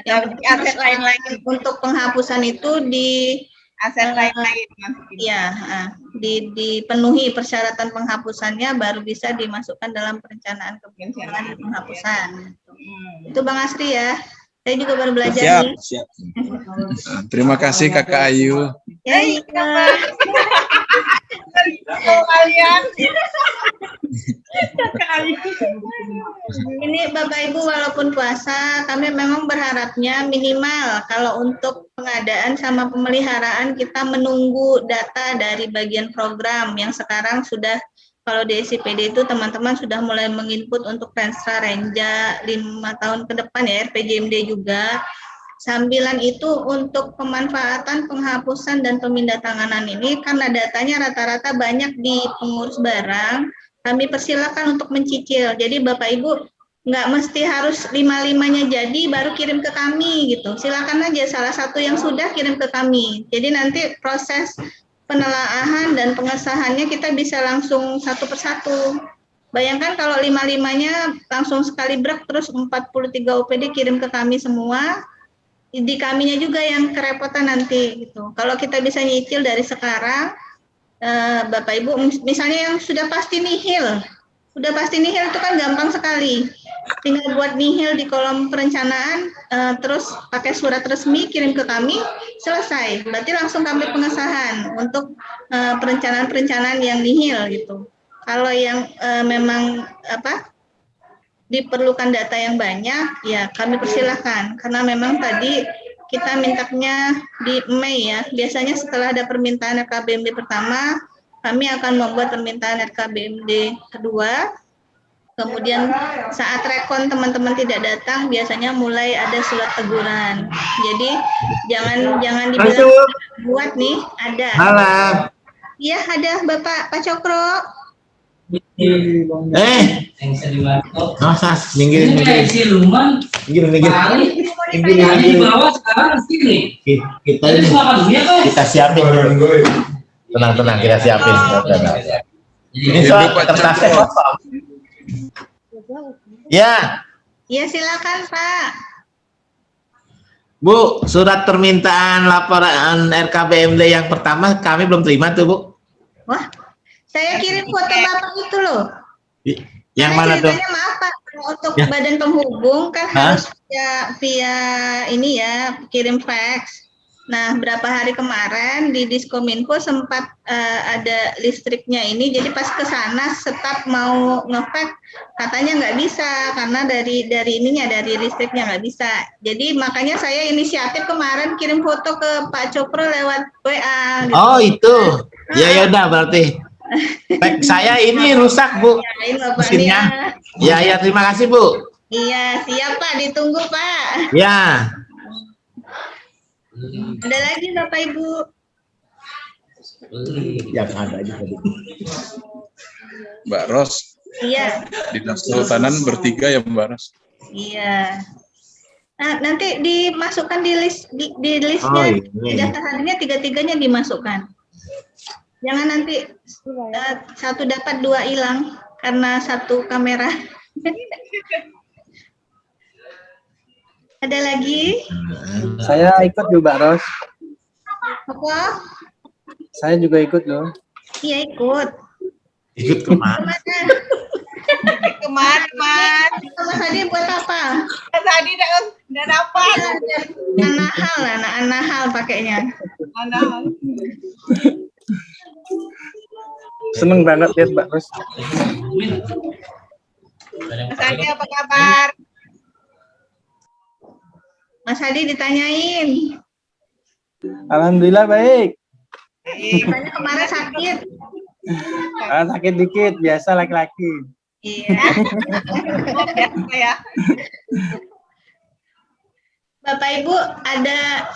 Yang aset lain-lain untuk penghapusan itu di aset lain-lain. Iya, dipenuhi persyaratan penghapusannya baru bisa dimasukkan dalam perencanaan kebijakan penghapusan. Itu Bang Asri ya. Saya juga baru belajar nih. Siap. Terima kasih Kakak Ayu. Ya, iya. Kalian. Ini Bapak Ibu, walaupun puasa, kami memang berharapnya minimal kalau untuk pengadaan sama pemeliharaan kita menunggu data dari bagian program yang sekarang sudah kalau di SIPD itu teman-teman sudah mulai menginput untuk Renstra Renja 5 tahun ke depan ya, RPJMD juga. Sambilan itu untuk pemanfaatan, penghapusan, dan pemindahantanganan ini, karena datanya rata-rata banyak di pengurus barang, kami persilakan untuk mencicil. Jadi Bapak Ibu nggak mesti harus 5-5-nya jadi baru kirim ke kami gitu. Silakan aja salah satu yang sudah kirim ke kami. Jadi nanti proses penelaahan dan pengesahannya kita bisa langsung satu persatu. Bayangkan kalau 5-5-nya langsung sekali brek terus 43 OPD kirim ke kami semua. Di kaminya juga yang kerepotan nanti gitu. Kalau kita bisa nyicil dari sekarang, Bapak Ibu, misalnya yang sudah pasti nihil itu kan gampang sekali. Tinggal buat nihil di kolom perencanaan, terus pakai surat resmi kirim ke kami, selesai. Berarti langsung kami pengesahan untuk perencanaan-perencanaan yang nihil gitu. Kalau yang memang diperlukan data yang banyak, ya kami persilahkan. Karena memang tadi kita mintanya di Mei ya. Biasanya setelah ada permintaan RKBMD pertama, kami akan membuat permintaan RKBMD kedua. Kemudian saat rekon teman-teman tidak datang, biasanya mulai ada surat teguran. Jadi jangan dibilang buat nih, ada. Malam. Iya, ada Bapak Pak Cokro. Minggir. Kita siapin. Tenang, kita siapin. Ini soal kertasnya kosong. Ya. Ya, silakan Pak. Bu, surat permintaan laporan RKBMD yang pertama kami belum terima tuh, Bu. Wah, saya kirim foto Bapak itu loh. Yang mana tuh? Maaf Pak, untuk Badan Penghubung kan harus via ini ya, kirim fax. Nah, berapa hari kemarin di Diskominfo sempat ada listriknya ini, jadi pas ke sana staf mau nge-fax katanya nggak bisa karena dari ininya, dari listriknya nggak bisa. Jadi makanya saya inisiatif kemarin kirim foto ke Pak Cokro lewat WA. Gitu. Oh itu, ya udah berarti. Fax saya ini rusak Bu, mesinnya. Ya terima kasih Bu. Iya siap Pak, ditunggu Pak. Ya. Ada lagi Bapak Ibu? Yang ada aja tadi. Mbak Ros. Iya. Dinas Kehutanan bertiga ya Mbak Ros. Iya. Nah, nanti dimasukkan di listnya, daftar hadirnya tiga-tiganya dimasukkan. Jangan nanti satu dapat dua hilang karena satu kamera. Ada lagi? Saya ikut juga, Mbak Ros. Apa? Saya juga ikut loh. Iya ikut. Ikut kemana? Kemana, Mas? Mas Adi buat apa? Mas Adi udah dapat. Anak hal pakainya. Seneng banget lihat Mbak Ros. Mas Adi apa kabar? Mas Hadi ditanyain. Alhamdulillah baik. Katanya kemarin sakit. Sakit dikit, biasa laki-laki. Iya. Biasa ya. Bapak Ibu ada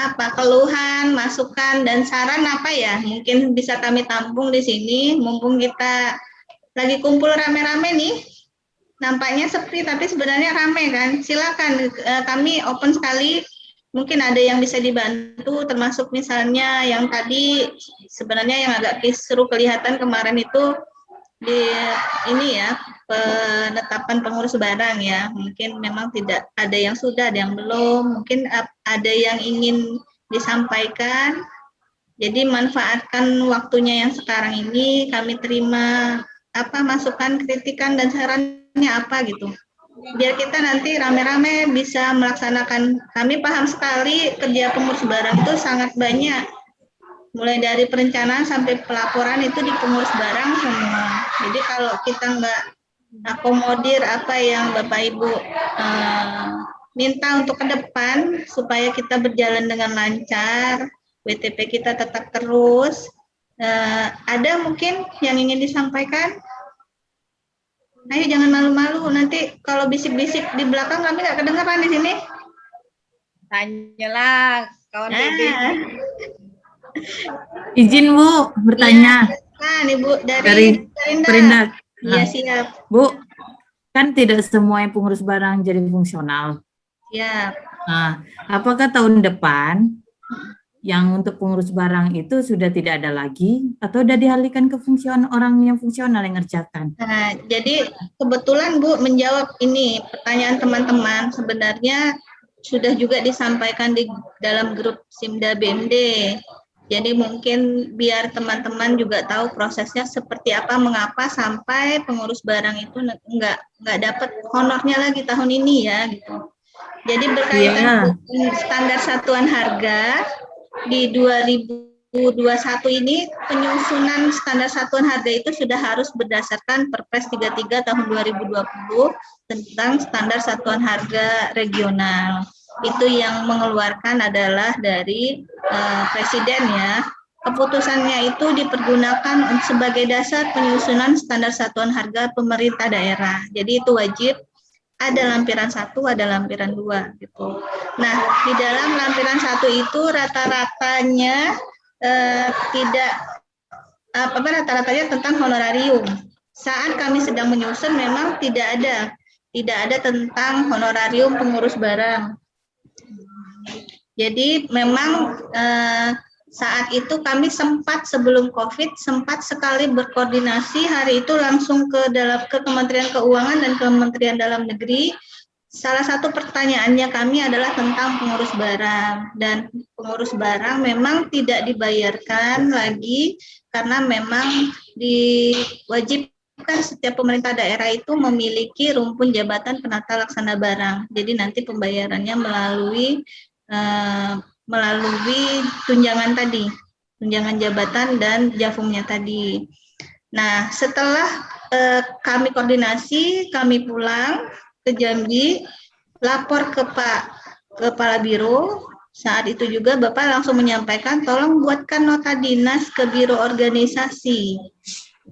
apa keluhan, masukan dan saran apa ya? Mungkin bisa kami tampung di sini. Mumpung kita lagi kumpul rame-rame nih. Nampaknya sepi tapi sebenarnya ramai kan. Silakan, kami open sekali. Mungkin ada yang bisa dibantu, termasuk misalnya yang tadi sebenarnya yang agak kisru kelihatan kemarin itu di ini ya, penetapan pengurus barang ya. Mungkin memang tidak ada yang sudah, ada yang belum. Mungkin ada yang ingin disampaikan. Jadi manfaatkan waktunya yang sekarang ini, kami terima masukan, kritikan dan sarannya apa gitu. Biar kita nanti rame-rame bisa melaksanakan. Kami paham sekali kerja pengurus barang itu sangat banyak. Mulai dari perencanaan sampai pelaporan itu di pengurus barang semua. Jadi kalau kita nggak akomodir apa yang Bapak Ibu minta untuk ke depan supaya kita berjalan dengan lancar, WTP kita tetap terus, Ada mungkin yang ingin disampaikan? Ayo jangan malu-malu, nanti kalau bisik-bisik di belakang kami nggak kedengaran di sini. Tanyalah kawan Bibi. Izin Bu bertanya. Kan Ibu dari Perindak. Perindak. Iya siap. Bu, kan tidak semua yang pengurus barang jadi fungsional. Siap. Nah, apakah tahun depan yang untuk pengurus barang itu sudah tidak ada lagi atau sudah dialihkan ke orang yang fungsional yang ngerjakan? Nah, jadi kebetulan Bu menjawab ini pertanyaan teman-teman, sebenarnya sudah juga disampaikan di dalam grup Simda BMD. Jadi mungkin biar teman-teman juga tahu prosesnya seperti apa, mengapa sampai pengurus barang itu nggak dapat honornya lagi tahun ini ya gitu. Jadi berkaitan dengan standar satuan harga di 2021 ini, penyusunan standar satuan harga itu sudah harus berdasarkan Perpres 33 tahun 2020 tentang standar satuan harga regional. Itu yang mengeluarkan adalah dari Presiden ya. Keputusannya itu dipergunakan sebagai dasar penyusunan standar satuan harga pemerintah daerah. Jadi itu wajib ada lampiran 1, ada lampiran 2 gitu. Nah, di dalam lampiran 1 itu rata-ratanya rata-ratanya tentang honorarium. Saat kami sedang menyusun memang tidak ada tentang honorarium pengurus barang. Jadi memang saat itu kami sempat sebelum COVID sempat sekali berkoordinasi, hari itu langsung ke Kementerian Keuangan dan Kementerian Dalam Negeri. Salah satu pertanyaannya kami adalah tentang pengurus barang, dan pengurus barang memang tidak dibayarkan lagi karena memang diwajibkan setiap pemerintah daerah itu memiliki rumpun jabatan penata laksana barang. Jadi nanti pembayarannya melalui tunjangan tadi, tunjangan jabatan dan jafungnya tadi. Nah, setelah kami koordinasi, kami pulang ke Jambi, lapor ke Pak Kepala Biro. Saat itu juga Bapak langsung menyampaikan, tolong buatkan nota dinas ke Biro Organisasi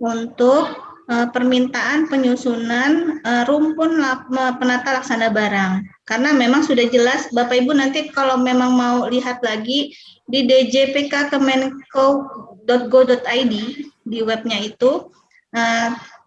untuk permintaan penyusunan rumpun penata laksana barang. Karena memang sudah jelas, Bapak Ibu nanti kalau memang mau lihat lagi di djpk.kemenko.go.id di webnya itu,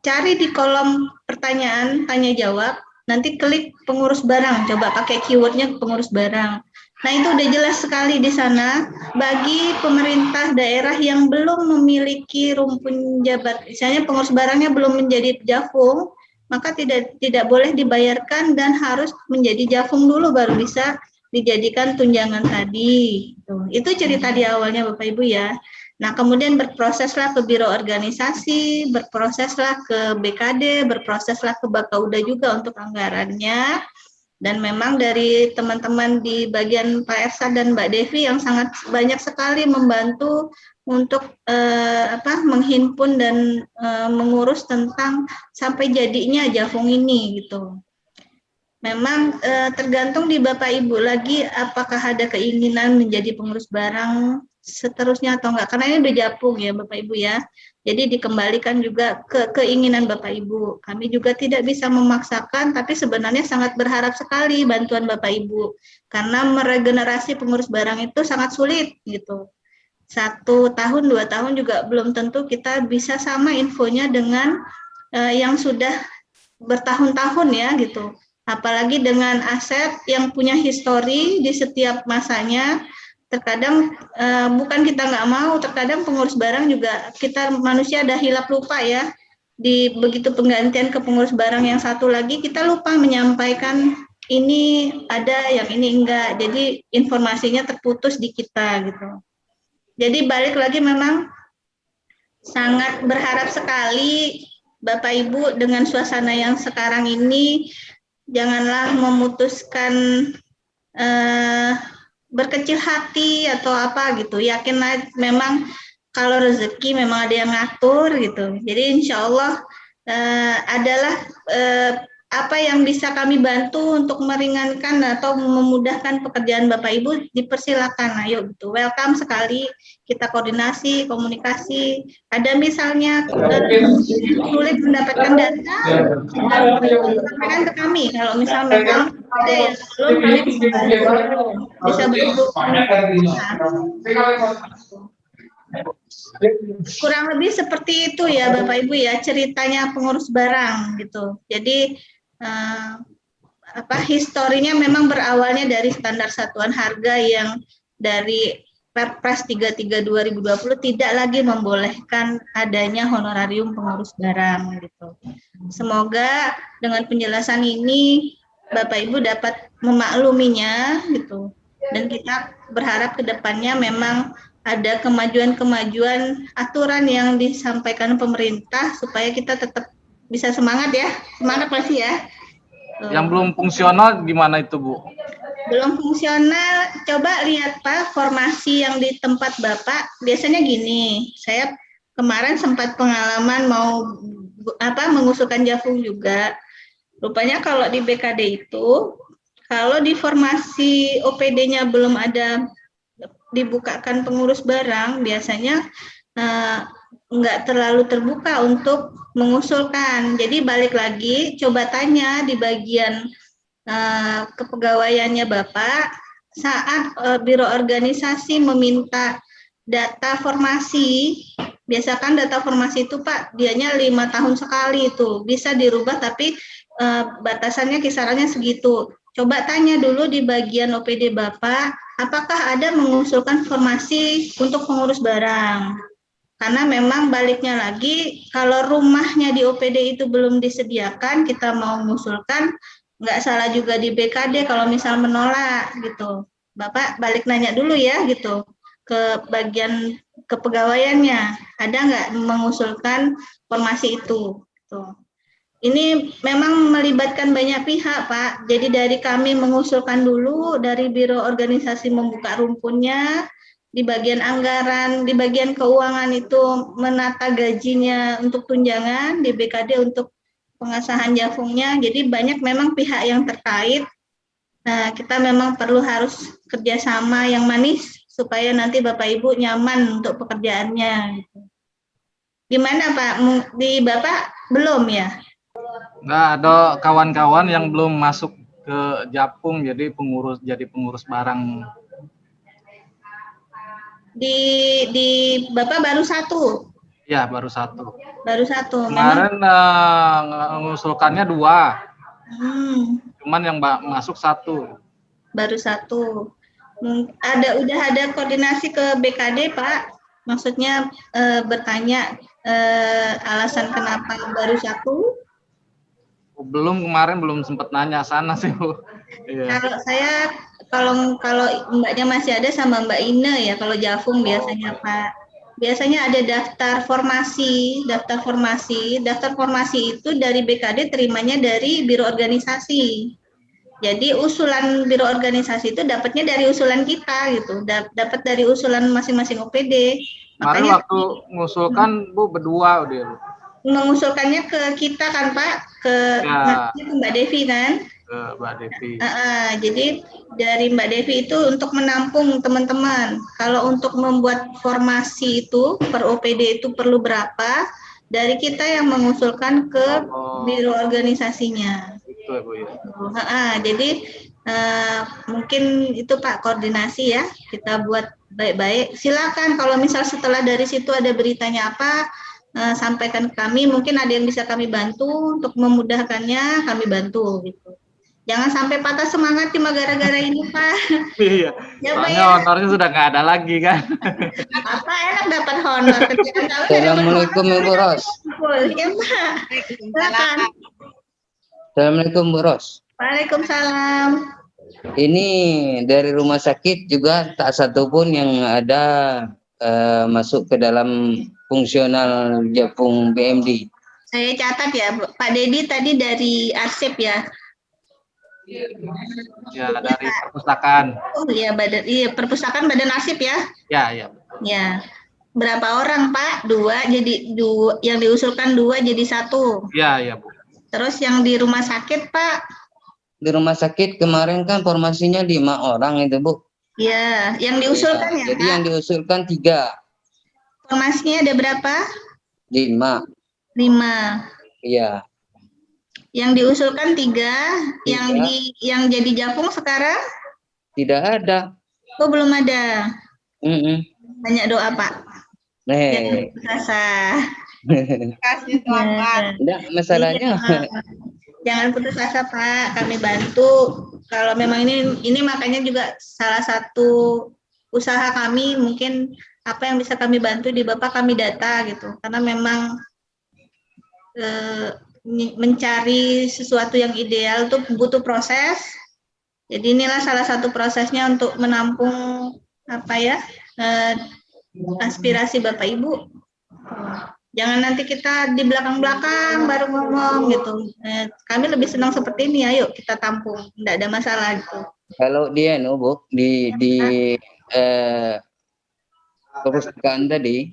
cari di kolom pertanyaan tanya jawab, nanti klik pengurus barang, coba pakai keywordnya pengurus barang. Nah itu udah jelas sekali di sana bagi pemerintah daerah yang belum memiliki rumpun jabatan, misalnya pengurus barangnya belum menjadi jafung, maka tidak boleh dibayarkan dan harus menjadi jafung dulu baru bisa dijadikan tunjangan tadi. Itu cerita di awalnya Bapak Ibu ya. Nah kemudian berproseslah ke Biro Organisasi, berproseslah ke BKD, berproseslah ke Bakauda juga untuk anggarannya. Dan memang dari teman-teman di bagian Pak Ersad dan Mbak Devi yang sangat banyak sekali membantu untuk menghimpun dan mengurus tentang sampai jadinya jafung ini gitu. Memang tergantung di Bapak Ibu lagi apakah ada keinginan menjadi pengurus barang seterusnya atau enggak, karena ini udah jafung ya Bapak Ibu ya. Jadi dikembalikan juga ke keinginan Bapak Ibu. Kami juga tidak bisa memaksakan, tapi sebenarnya sangat berharap sekali bantuan Bapak Ibu. Karena meregenerasi pengurus barang itu sangat sulit gitu. 1 tahun, 2 tahun juga belum tentu kita bisa sama infonya dengan yang sudah bertahun-tahun ya gitu. Apalagi dengan aset yang punya histori di setiap masanya. Terkadang bukan kita nggak mau, terkadang pengurus barang juga kita manusia ada hilap lupa ya. Di begitu penggantian ke pengurus barang yang satu lagi kita lupa menyampaikan ini ada, yang ini enggak. Jadi informasinya terputus di kita gitu. Jadi balik lagi memang sangat berharap sekali Bapak Ibu dengan suasana yang sekarang ini janganlah memutuskan berkecil hati atau apa gitu, yakinlah memang kalau rezeki memang ada yang ngatur gitu. Jadi insya Allah adalah apa yang bisa kami bantu untuk meringankan atau memudahkan pekerjaan Bapak Ibu, dipersilakan. Ayo gitu. Welcome sekali, kita koordinasi, komunikasi. Ada misalnya sulit mendapatkan data, sampaikan ke kami. Kalau misal memang ada yang belum, kami bisa bantu. Kurang lebih seperti itu ya Bapak Ibu ya, ceritanya pengurus barang gitu. Jadi historinya memang berawalnya dari standar satuan harga yang dari Perpres 33 2020 tidak lagi membolehkan adanya honorarium pengurus barang gitu. Semoga dengan penjelasan ini Bapak Ibu dapat memakluminya gitu. Dan kita berharap ke depannya memang ada kemajuan-kemajuan aturan yang disampaikan pemerintah supaya kita tetap bisa semangat ya. Semangat pasti ya. Yang belum fungsional gimana itu, Bu? Belum fungsional, coba lihat Pak, formasi yang di tempat Bapak, biasanya gini, saya kemarin sempat pengalaman mau mengusulkan Jafung juga. Rupanya kalau di BKD itu, kalau di formasi OPD-nya belum ada dibukakan pengurus barang, biasanya nggak terlalu terbuka untuk mengusulkan. Jadi balik lagi, coba tanya di bagian kepegawaiannya Bapak, saat Biro Organisasi meminta data formasi, biasakan data formasi itu Pak, dianya 5 tahun sekali itu, bisa dirubah tapi batasannya kisarannya segitu. Coba tanya dulu di bagian OPD Bapak, apakah ada mengusulkan formasi untuk pengurus barang? Karena memang baliknya lagi, kalau rumahnya di OPD itu belum disediakan, kita mau mengusulkan, nggak salah juga di BKD kalau misal menolak gitu. Bapak balik nanya dulu ya gitu ke bagian kepegawaiannya, ada nggak mengusulkan formasi itu. Tuh. Ini memang melibatkan banyak pihak, Pak. Jadi dari kami mengusulkan dulu, dari Biro Organisasi membuka rumpunnya, di bagian anggaran, di bagian keuangan itu menata gajinya untuk tunjangan, di BKD untuk pengesahan Jafungnya. Jadi banyak memang pihak yang terkait. Nah, kita memang perlu harus kerjasama yang manis supaya nanti Bapak Ibu nyaman untuk pekerjaannya. Gimana Pak? Di Bapak belum ya? Nah, ada kawan-kawan yang belum masuk ke Japung jadi pengurus barang. Di Bapak baru satu? Ya, baru satu. Baru satu. Kemarin mengusulkannya 2. Cuman yang masuk 1. Baru 1. Udah ada koordinasi ke BKD Pak? Maksudnya bertanya alasan kenapa baru 1? Belum, kemarin belum sempat nanya sana sih Bu. Iya. Kalau Mbaknya masih ada sama Mbak Ine ya, kalau Jafung biasanya Pak. Biasanya ada daftar formasi. Daftar formasi itu dari BKD terimanya dari Biro Organisasi. Jadi usulan Biro Organisasi itu dapatnya dari usulan kita gitu, dapat dari usulan masing-masing OPD. Kemarin waktu mengusulkan Bu berdua udah. Mengusulkannya ke kita kan Pak, ke Mbak Devi kan? Ke Mbak Devi. Jadi dari Mbak Devi itu untuk menampung teman-teman. Kalau untuk membuat formasi itu per OPD itu perlu berapa? Dari kita yang mengusulkan ke Biro Organisasinya. Itu ya Bu ya. Jadi mungkin itu Pak koordinasi ya, kita buat baik-baik. Silakan kalau misal setelah dari situ ada beritanya apa, sampaikan ke kami, mungkin ada yang bisa kami bantu untuk memudahkannya, kami bantu gitu. Jangan sampai patah semangat cuma gara-gara ini Pak. Iya. Soalnya honornya sudah nggak ada lagi kan. Apa enak dapat honor? Assalamualaikum Ibu Ros. Ya Pak. Silakan. Assalamualaikum Bu Ros. Waalaikumsalam. Ini dari rumah sakit juga tak satu pun yang ada masuk ke dalam fungsional Japung BMD. Saya catat ya, Pak Dedi tadi dari arsip ya. Ya, dari perpustakaan. Oh iya, perpustakaan Badan Arsip ya? Ya, ya. Ya. Berapa orang Pak? 2 jadi 2, yang diusulkan 2 jadi 1. Ya, ya Bu. Terus yang di rumah sakit, Pak? Di rumah sakit kemarin kan formasinya 5 orang itu, Bu. Ya, yang diusulkan ya, Jadi Pak? yang diusulkan 3. Formasinya ada berapa? 5. 5. Iya. Yang diusulkan 3, yang jadi Japung sekarang? Tidak ada. Oh, belum ada. Banyak doa, Pak. Nih. Kasih Tuhan, Pak. Enggak, masalahnya. Jangan putus asa, Pak. Kami bantu. Kalau memang ini makanya juga salah satu usaha kami, mungkin apa yang bisa kami bantu di Bapak kami data gitu. Karena memang mencari sesuatu yang ideal itu butuh proses. Jadi inilah salah satu prosesnya untuk menampung aspirasi Bapak Ibu. Jangan nanti kita di belakang-belakang baru ngomong gitu. Kami lebih senang seperti ini, ayo kita tampung, tidak ada masalah gitu. Kalau dia Bu, di perpustakaan tadi,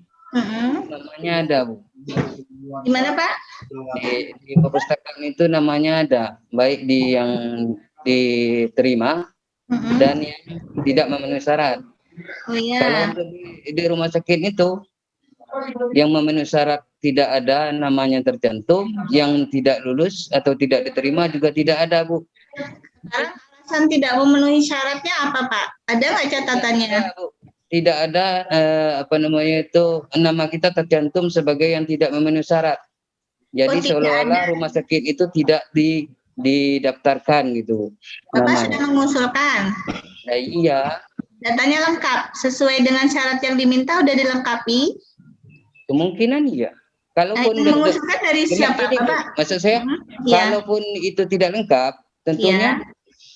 namanya ada, Bu. Gimana, Pak? Di perpustakaan itu namanya ada, baik di yang diterima dan yang tidak memenuhi syarat. Oh iya. Kalau untuk di rumah sakit itu, yang memenuhi syarat tidak ada namanya tercantum, yang tidak lulus atau tidak diterima juga tidak ada, Bu. Alasan tidak memenuhi syaratnya apa, Pak? Ada nggak catatannya? Tidak ada nama kita tercantum sebagai yang tidak memenuhi syarat. Jadi seolah-olah rumah sakit itu tidak didaftarkan gitu. Bapak sudah mengusulkan? Nah, iya. Datanya lengkap, sesuai dengan syarat yang diminta udah dilengkapi? Kemungkinan iya. Kalaupun mengusulkan dari siapa, Bapak? Maksud saya, kalaupun itu tidak lengkap, tentunya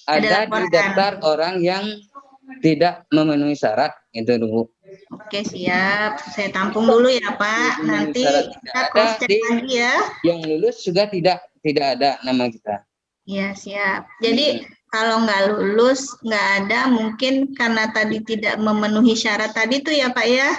ada di daftar orang yang tidak memenuhi syarat itu dulu. Oke, siap. Saya tampung dulu ya, Pak. Nanti kita cross check lagi ya. Yang lulus juga tidak ada nama kita. Iya, siap. Jadi kalau nggak lulus, nggak ada, mungkin karena tadi tidak memenuhi syarat tadi tuh ya, Pak ya?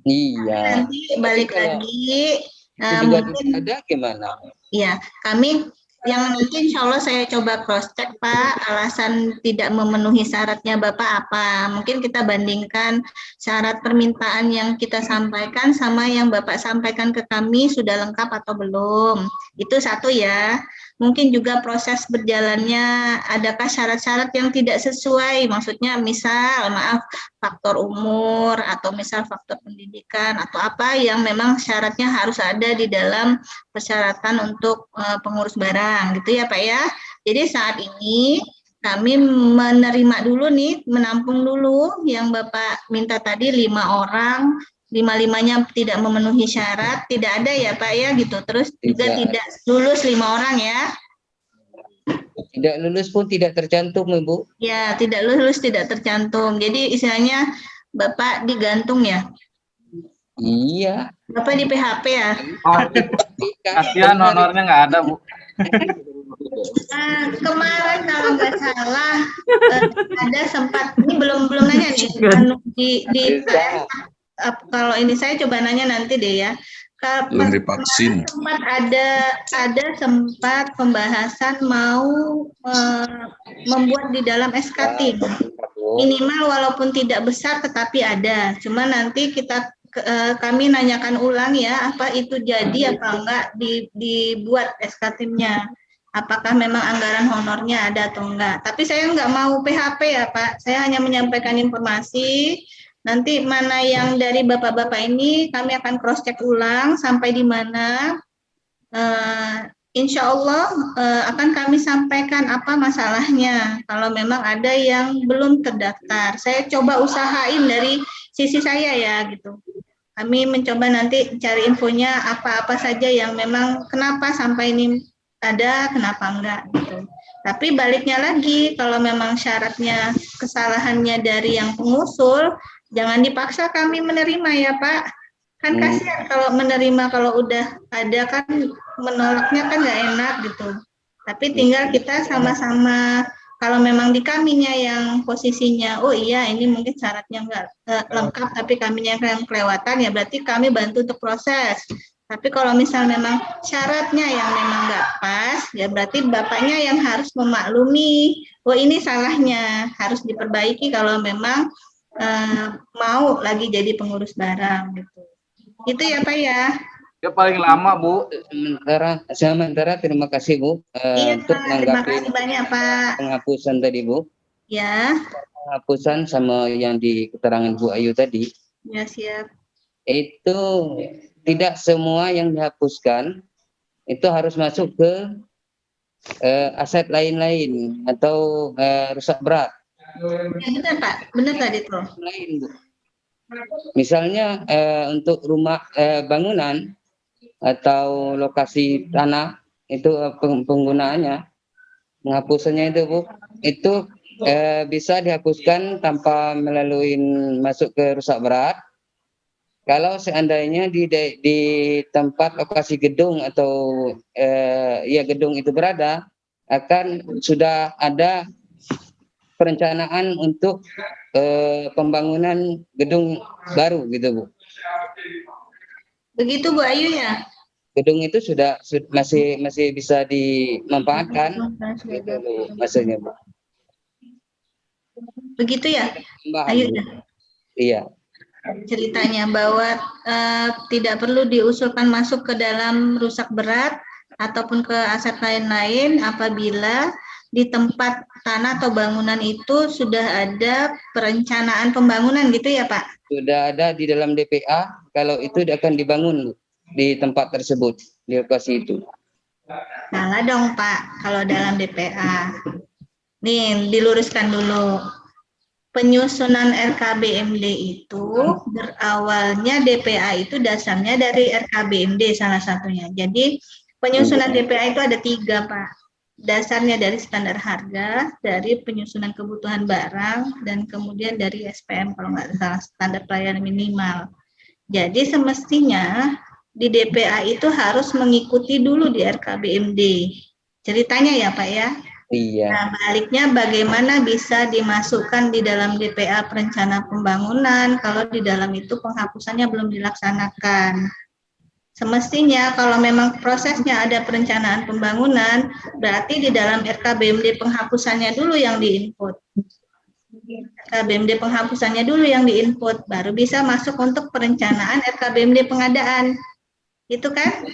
Iya. Nanti balik lagi. Mungkin ada gimana? Iya, kami yang nanti insya Allah saya coba cross check, Pak, alasan tidak memenuhi syaratnya Bapak apa. Mungkin kita bandingkan syarat permintaan yang kita sampaikan sama yang Bapak sampaikan ke kami sudah lengkap atau belum. Itu satu ya. Mungkin juga proses berjalannya, adakah syarat-syarat yang tidak sesuai, maksudnya misal, maaf, faktor umur, atau misal faktor pendidikan, atau apa yang memang syaratnya harus ada di dalam persyaratan untuk pengurus barang, gitu ya Pak ya. Jadi saat ini kami menerima dulu nih, menampung dulu yang Bapak minta tadi 5 orang, 5-5-nya tidak memenuhi syarat, tidak ada ya Pak ya gitu. Terus juga tidak lulus 5 orang ya. Tidak lulus pun tidak tercantum Ibu. Ya, tidak lulus tidak tercantum. Jadi istilahnya Bapak digantung ya. Iya. Bapak di PHP ya. Kasihan honornya nggak ada Bu. Kemarin kalau nggak salah ada sempat, ini belum nanya nih di kalau ini saya coba nanya nanti deh ya. Belum divaksin. Sempat ada sempat pembahasan mau membuat di dalam SKT minimal walaupun tidak besar tetapi ada. Cuma nanti kami nanyakan ulang ya apa itu jadi apa enggak dibuat SKT-nya. Apakah memang anggaran honornya ada atau enggak. Tapi saya enggak mau PHP ya Pak. Saya hanya menyampaikan informasi. Nanti mana yang dari bapak-bapak ini kami akan cross check ulang sampai di mana. Insya Allah akan kami sampaikan apa masalahnya. Kalau memang ada yang belum terdaftar, saya coba usahain dari sisi saya ya gitu. Kami mencoba nanti cari infonya apa-apa saja yang memang kenapa sampai ini ada, kenapa enggak gitu. Tapi baliknya lagi, kalau memang syaratnya kesalahannya dari yang pengusul, jangan dipaksa kami menerima ya Pak. Kan kasihan kalau menerima, kalau udah ada kan menolaknya kan nggak enak gitu. Tapi tinggal kita sama-sama, kalau memang di kaminya yang posisinya, oh iya ini mungkin syaratnya nggak lengkap, tapi kaminya yang kelewatan, ya berarti kami bantu untuk proses. Tapi kalau misal memang syaratnya yang memang nggak pas, ya berarti bapaknya yang harus memaklumi, oh ini salahnya, harus diperbaiki kalau memang mau lagi jadi pengurus barang gitu. Itu ya Pak ya. Ya paling lama Bu. Sementara terima kasih Bu Iya untuk Pak, terima menanggapi kasih banyak Pak. penghapusan tadi Bu. Ya, Penghapusan sama yang di keterangan Bu Ayu tadi. ya siap. Itu tidak semua yang dihapuskan itu harus masuk ke aset lain-lain atau rusak berat. Ya, benar Pak, benar tadi tuh. Lain Bu. Misalnya untuk rumah bangunan atau lokasi tanah itu penggunaannya, penghapusannya itu Bu, itu bisa dihapuskan tanpa melalui masuk ke rusak berat. Kalau seandainya di tempat lokasi gedung atau ya gedung itu berada, akan sudah ada perencanaan untuk pembangunan gedung baru gitu Bu. Begitu Bu Ayu ya? Gedung itu sudah masih bisa dimanfaatkan gitu Bu, maksudnya Bu. Begitu ya? Paham, Ayu Bu. ya? Iya. Ceritanya bahwa tidak perlu diusulkan masuk ke dalam rusak berat ataupun ke aset lain-lain apabila di tempat tanah atau bangunan itu sudah ada perencanaan pembangunan gitu ya Pak? Sudah ada di dalam DPA kalau itu akan dibangun di tempat tersebut, di lokasi itu. Salah dong Pak kalau dalam DPA. Nih diluruskan dulu. Penyusunan RKBMD itu berawalnya DPA itu dasarnya dari RKBMD salah satunya. Jadi penyusunan DPA itu ada 3 Pak. Dasarnya dari standar harga, dari penyusunan kebutuhan barang, dan kemudian dari SPM kalau nggak salah standar pelayanan minimal. Jadi semestinya di DPA itu harus mengikuti dulu di RKBMD. Ceritanya ya Pak ya. Iya. Nah, baliknya bagaimana bisa dimasukkan di dalam DPA perencana pembangunan kalau di dalam itu penghapusannya belum dilaksanakan. Semestinya kalau memang prosesnya ada perencanaan pembangunan, berarti di dalam RKBMD penghapusannya dulu yang diinput. RKBMD penghapusannya dulu yang diinput, baru bisa masuk untuk perencanaan RKBMD pengadaan. Itu kan?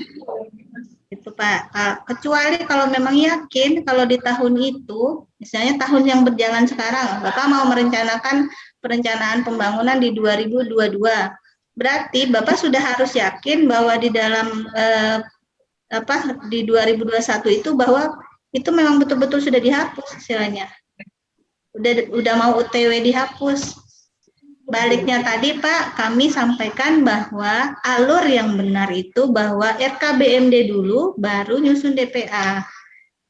Itu Pak, kecuali kalau memang yakin kalau di tahun itu, misalnya tahun yang berjalan sekarang, Bapak mau merencanakan perencanaan pembangunan di 2022, berarti Bapak sudah harus yakin bahwa di dalam di 2021 itu bahwa itu memang betul-betul sudah dihapus istilahnya, udah mau UTW dihapus. Baliknya tadi Pak, kami sampaikan bahwa alur yang benar itu bahwa RKBMD dulu baru nyusun DPA.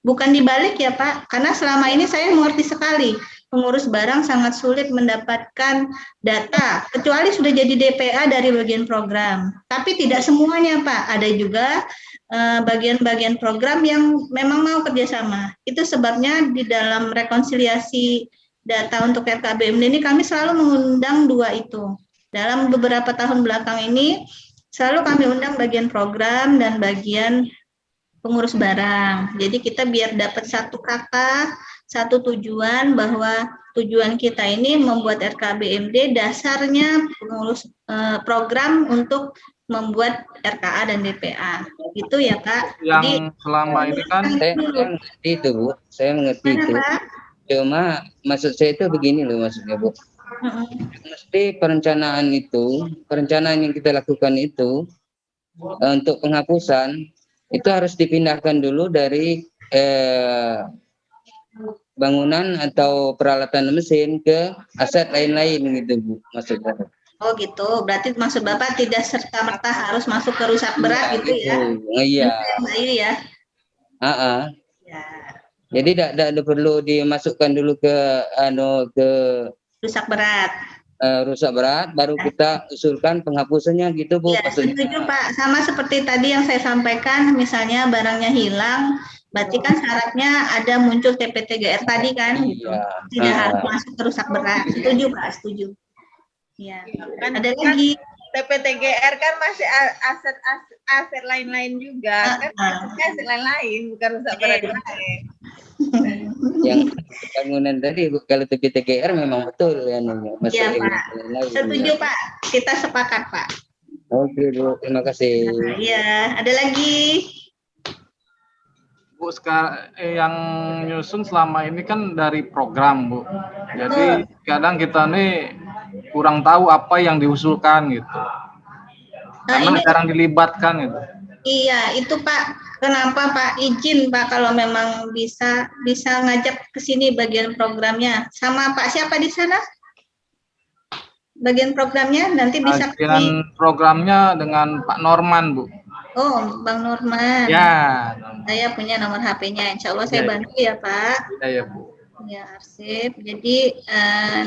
Bukan dibalik ya Pak, karena selama ini saya mengerti sekali pengurus barang sangat sulit mendapatkan data, kecuali sudah jadi DPA dari bagian program. Tapi tidak semuanya Pak, ada juga bagian-bagian program yang memang mau kerjasama. Itu sebabnya di dalam rekonsiliasi data untuk RKBMD ini kami selalu mengundang 2 itu. Dalam beberapa tahun belakang ini selalu kami undang bagian program dan bagian pengurus barang. Jadi kita biar dapat satu kata, satu tujuan, bahwa tujuan kita ini membuat RKBMD dasarnya pengurus program untuk membuat RKA dan DPA. Itu ya Pak. Yang jadi, selama ini kan saya mengerti itu Bu, saya mengerti itu. Pak? Cuma maksud saya itu begini loh maksudnya Bu. Mesti perencanaan yang kita lakukan itu untuk penghapusan itu harus dipindahkan dulu dari bangunan atau peralatan mesin ke aset lain-lain gitu Bu maksudnya. Oh gitu, berarti maksud Bapak tidak serta-merta harus masuk ke rusak berat gitu ya? Iya. Ya. Ya. Jadi tidak perlu dimasukkan dulu ke rusak berat. Rusak berat, baru kita usulkan penghapusannya gitu Bu. Ya, setuju Pak. Sama seperti tadi yang saya sampaikan, misalnya barangnya hilang, berarti kan syaratnya ada muncul TPTGR tadi kan? Gitu. Tidak harus masuk ke rusak berat. Setuju Pak, setuju. Ya. Ada lagi TPTGR kan masih aset lain-lain juga, kan maksudnya aset lain-lain, bukan rusak berat lain. Yang bangunan tadi kalau TPTGR memang betul ya, masuk Iya, yang Pak. lain. Setuju, Pak. Kita sepakat, Pak. Oke, Bu. Terima kasih. Iya, ada lagi? Bu, yang nyusun selama ini kan dari program, Bu. Jadi kadang kita nih kurang tahu apa yang diusulkan gitu. Karena jarang dilibatkan gitu. Iya, itu Pak. Kenapa Pak izin Pak kalau memang bisa ngajak ke sini bagian programnya. Sama Pak siapa di sana? Bagian programnya nanti bisa bagian programnya dengan Pak Norman, Bu. Oh, Bang Norman. Ya. Saya punya nomor HP-nya. Insya Allah saya bantu ya, Pak. Iya, Bu. Ya, arsip. Jadi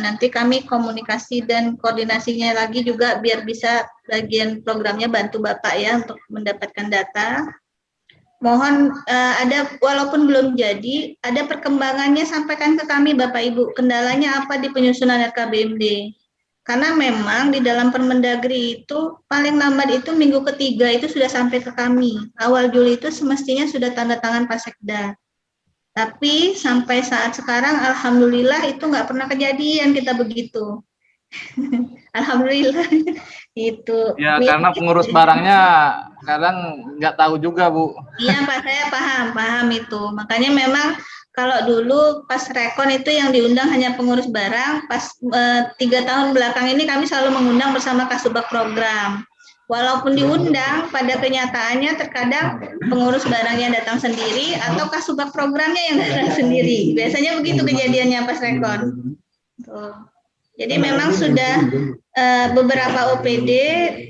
nanti kami komunikasi dan koordinasinya lagi juga biar bisa bagian programnya bantu Bapak ya untuk mendapatkan data. Mohon ada walaupun belum jadi, ada perkembangannya sampaikan ke kami Bapak Ibu. Kendalanya apa di penyusunan RKBMD? Karena memang di dalam Permendagri itu paling lambat itu minggu ketiga itu sudah sampai ke kami. Awal Juli itu semestinya sudah tanda tangan Pasekda. Tapi sampai saat sekarang alhamdulillah itu nggak pernah kejadian kita begitu. Alhamdulillah itu. Ya karena pengurus barangnya kadang nggak tahu juga, Bu. Iya Pak, saya paham itu. Makanya memang kalau dulu pas rekon itu yang diundang hanya pengurus barang, pas 3 tahun belakang ini kami selalu mengundang bersama Kasubag program. Walaupun diundang, pada kenyataannya terkadang pengurus barangnya datang sendiri atau Kasubag programnya yang datang sendiri. Biasanya begitu kejadiannya pas rekon. Tuh. Jadi memang sudah beberapa OPD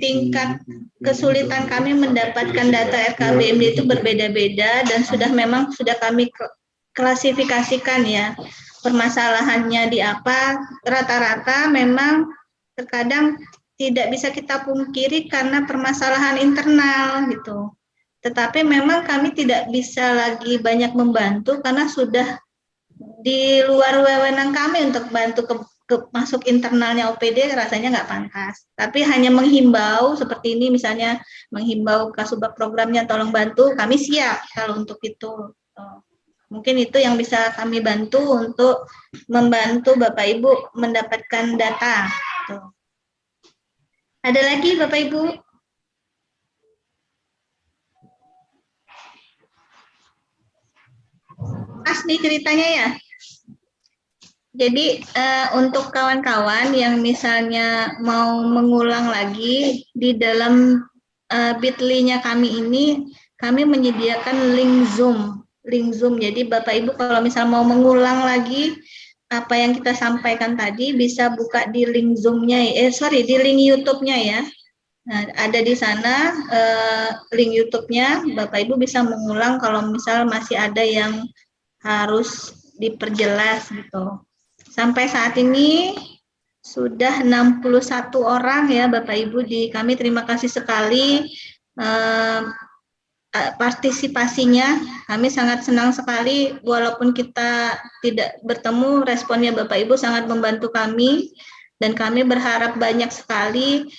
tingkat kesulitan kami mendapatkan data RKBMD itu berbeda-beda dan sudah kami klasifikasikan ya permasalahannya di apa. Rata-rata memang terkadang tidak bisa kita pungkiri karena permasalahan internal gitu. Tetapi memang kami tidak bisa lagi banyak membantu karena sudah di luar wewenang kami untuk bantu masuk internalnya OPD, rasanya nggak pantas. Tapi hanya menghimbau seperti ini, misalnya menghimbau Kasubag programnya tolong bantu, kami siap kalau untuk itu. Mungkin itu yang bisa kami bantu untuk membantu Bapak Ibu mendapatkan data. Tuh. Ada lagi Bapak Ibu? Asli ceritanya ya. Jadi untuk kawan-kawan yang misalnya mau mengulang lagi di dalam Bitly-nya kami ini, kami menyediakan link Zoom. Jadi Bapak Ibu kalau misal mau mengulang lagi apa yang kita sampaikan tadi bisa buka di link Zoom-nya, di link YouTube-nya ya. Nah, ada di sana link YouTube-nya, Bapak Ibu bisa mengulang kalau misal masih ada yang harus diperjelas gitu. Sampai saat ini sudah 61 orang ya Bapak Ibu di kami, terima kasih sekali partisipasinya. Kami sangat senang sekali walaupun kita tidak bertemu, responnya Bapak Ibu sangat membantu kami dan kami berharap banyak sekali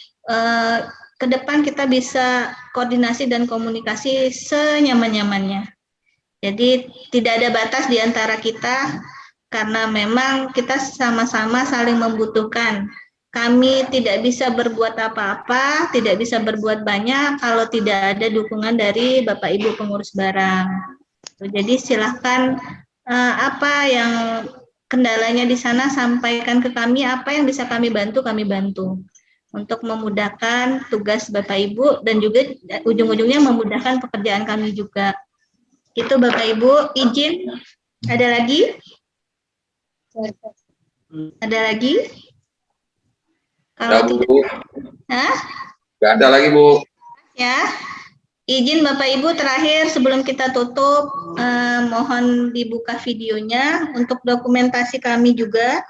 ke depan kita bisa koordinasi dan komunikasi senyaman-nyamannya. Jadi tidak ada batas di antara kita karena memang kita sama-sama saling membutuhkan. Kami tidak bisa berbuat apa-apa, tidak bisa berbuat banyak kalau tidak ada dukungan dari Bapak Ibu pengurus barang. Jadi silahkan apa yang kendalanya di sana sampaikan ke kami, apa yang bisa kami bantu untuk memudahkan tugas Bapak Ibu dan juga ujung-ujungnya memudahkan pekerjaan kami juga. Itu Bapak Ibu, izin. Ada lagi? Ada lagi? Kalau tidak, Nggak ada lagi Bu. Ya, izin Bapak Ibu terakhir sebelum kita tutup, mohon dibuka videonya untuk dokumentasi kami juga,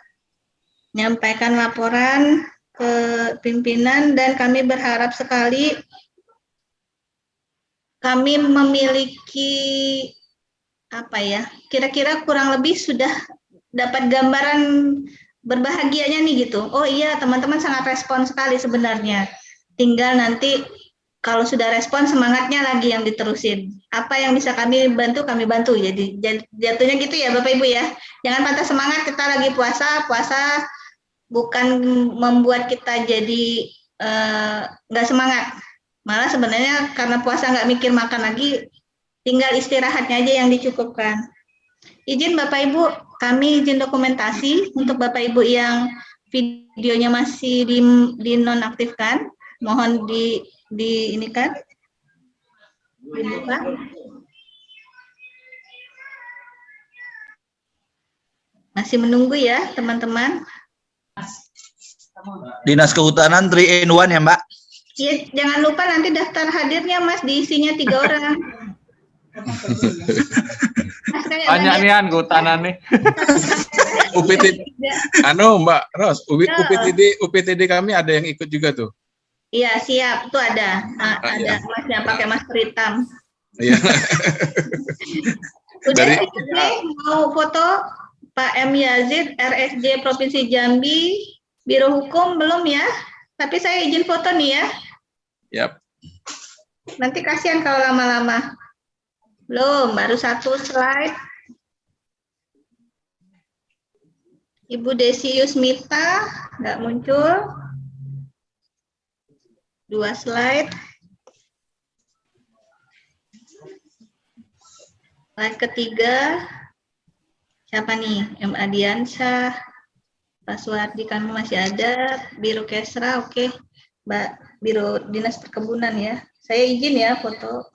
menyampaikan laporan ke pimpinan dan kami berharap sekali kami memiliki kira-kira kurang lebih sudah dapat gambaran berbahagianya nih gitu. Oh iya, teman-teman sangat respon sekali sebenarnya. tinggal nanti kalau sudah respon semangatnya lagi yang diterusin. Apa yang bisa kami bantu, kami bantu. Jadi jatuhnya gitu ya Bapak Ibu ya. Jangan patah semangat, kita lagi puasa. Puasa bukan membuat kita jadi nggak semangat. Malah sebenarnya karena puasa nggak mikir makan lagi, tinggal istirahatnya aja yang dicukupkan. Izin Bapak Ibu, kami izin dokumentasi untuk Bapak Ibu yang videonya masih dinonaktifkan. Mohon ini kan dibuka. Masih menunggu ya teman-teman. Dinas Kehutanan 3 in 1 ya Mbak? Iya, jangan lupa nanti daftar hadirnya Mas, diisinya 3 orang. Mas, Banyak nih kehutanan nih. UPTD, Mbak Ros, UPTD kami ada yang ikut juga tuh. Iya siap, tuh ada Mas yang pakai masker hitam. Iya. Udah mau foto Pak M. Yazid, RSJ Provinsi Jambi, Biro Hukum belum ya? Tapi saya izin foto nih ya. Yap. Nanti kasihan kalau lama-lama. Belum, baru 1 slide. Ibu Desi Yusmita, nggak muncul. 2 slide. Slide ketiga. Siapa nih? M. Adiansyah. Pak Suwardi kami masih ada. Biro Kesra, oke. Mbak Biro Dinas Perkebunan ya. Saya izin ya foto.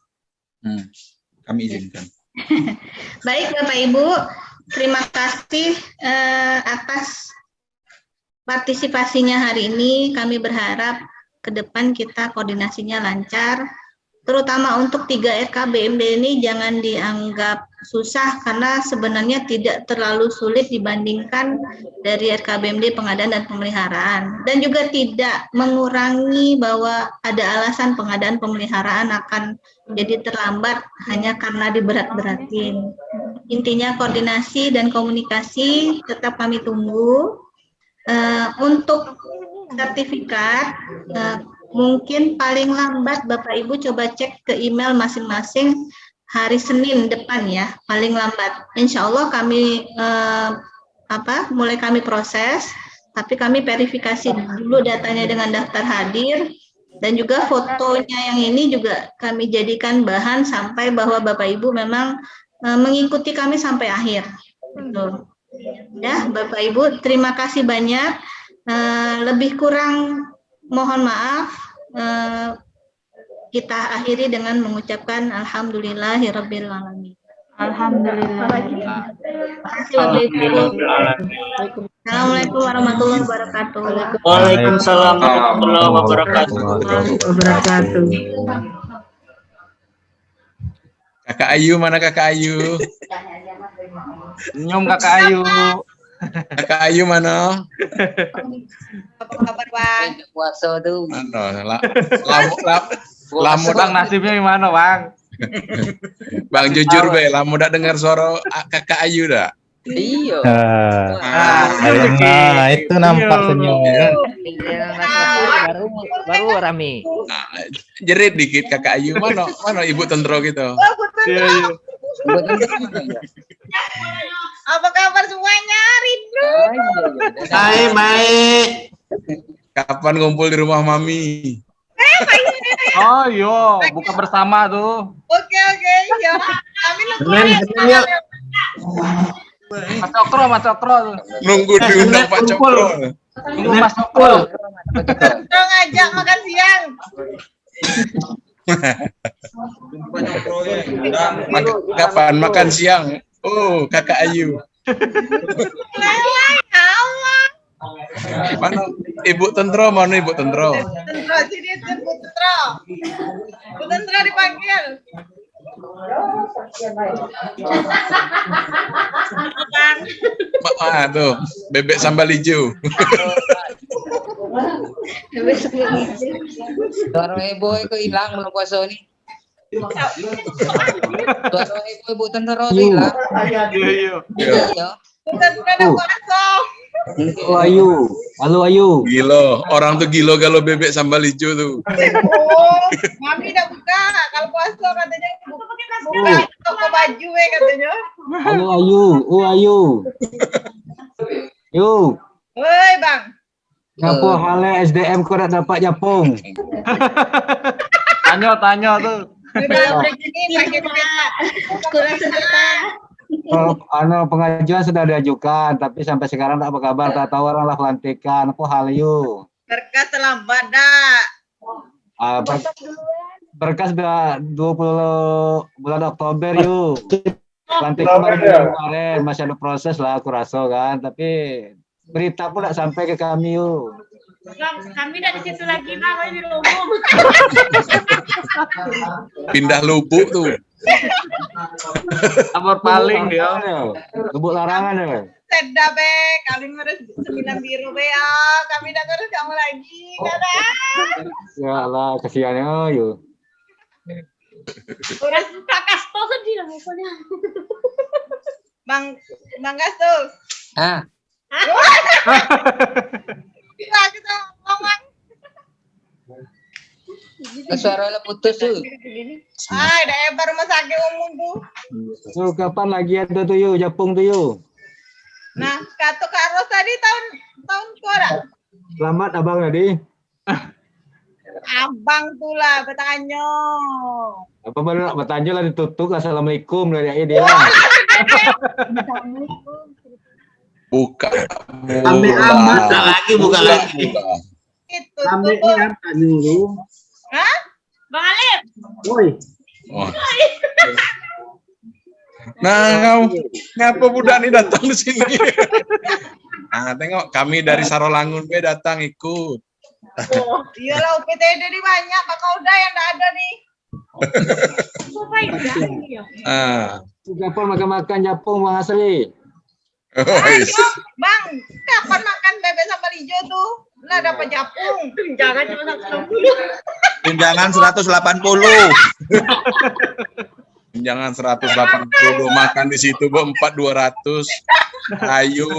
Kami izinkan. Baik Bapak Ibu, terima kasih atas partisipasinya hari ini. Kami berharap ke depan kita koordinasinya lancar, terutama untuk 3 RKBMD ini jangan dianggap susah karena sebenarnya tidak terlalu sulit dibandingkan dari RKBMD pengadaan dan pemeliharaan, dan juga tidak mengurangi bahwa ada alasan pengadaan pemeliharaan akan jadi terlambat hanya karena diberat-beratin. Intinya koordinasi dan komunikasi tetap kami tunggu. Untuk sertifikat mungkin paling lambat Bapak Ibu coba cek ke email masing-masing hari Senin depan ya, paling lambat. Insya Allah kami mulai kami proses, tapi kami verifikasi dulu datanya dengan daftar hadir, dan juga fotonya yang ini juga kami jadikan bahan sampai bahwa Bapak Ibu memang mengikuti kami sampai akhir. Gitu. Ya Bapak Ibu, terima kasih banyak. Lebih kurang mohon maaf. Kita akhiri dengan mengucapkan alhamdulillahirabbil alamin. Alhamdulillah. Assalamualaikum warahmatullahi wabarakatuh. Waalaikumsalam warahmatullahi wabarakatuh. Kakak Ayu, mana Kakak Ayu? Senyum Kakak Ayu. Kakak Ayu mana? Apa kabar Bang? Puasa tuh. Mana? Lamu Bang, nasibnya gimana Bang? Bang jujur be, lamu dak dengar suara Kakak Ayu dah. Iya. Nah, itu nampak senyumnya. Baru rame. Jerit dikit Kakak Ayu, mana Ibu Tentro gitu. Iya. Apa kabar semuanya? Rindu. Baik. Kapan ngumpul di rumah Mami? Oh iya, buka bersama tuh. Oke, ya. Kami Mas Cokro tuh. Nunggu diundang Pak Cokro. Nunggu Mas Cokro. Cokro ngajak makan siang. Kapan makan siang? Oh, Kakak Ayu. Mana Ibu Tentro? Mana Ibu Tentro? Tentro, sini Ibu Tentro. Ibu Tentro dipanggil. Tuh, bebek sambal hijau. Suara ibu itu hilang belum puasa nih. Suara ibu Tentro hilang. Iya. Tentro ada puasa. Halo Ayu. Halo Ayu. Gilo, orang tuh gilo kalau bebek sambal hijau tuh. Oh, mami udah buka. Kalau puasa katanya buka toko baju katanya. Halo Ayu. Oh Ayu. Yuk. Woi bang. Ngapa hale SDM kau nak dapat Japung? Tanya tuh. Udah begini pakai kurang sebentar. Pengajuan sudah diajukan, tapi sampai sekarang tak apa kabar. Tak tahu orang lah pelantikan. Apa hal you? Berkas terlambat dah. Berkas sudah 20 bulan Oktober yuk. Pelantikan baru kemarin, masih ada proses lah aku rasa kan. Tapi berita pun tak sampai ke kami yuk. Kami dari situ lagi bang, kami di Lubuk. Pindah Lubuk tuh. Amor paling dia. Lubuk larangan ya. Seda be, kami ngurus 9 biru be ya. Kami udah ngurus kamu lagi, kada. Ya Allah, kasihannya yuk. Udah Kasto sedih lah pokoknya. Bang Kasto. Ah. Lah kita ngomong. Suaranya putus tuh. Daerah baru rumah sakit umum tuh. So, kapan lagi ada tuh yuk, Japung tuh yuk? Nah, kata Kak Ros tadi tahun kora. Selamat abang tadi. Abang tuh lah bertanya. Apa baru nak bertanya lah ditutup. Assalamualaikum dari dia lah. Buka. Ambil amat buka lagi. Itu Ambil apa dulu? Hah? Bang Alif. Woi. Oh. Nah, ngapa budak ini datang di sini? Nah, tengok kami dari Sarolangun be datang ikut. Oh, iyalah UPTD ini banyak, bakal udah yang enggak ada nih. Kapan makan-makan Japung Bang Asri? Ayo, Bang, kapan makan bebek sambal hijau tuh? Lah dapat Japung. Jangan cuma 160. Tunjangan 180. Jangan 180 makan di situ 4.200. Ayo.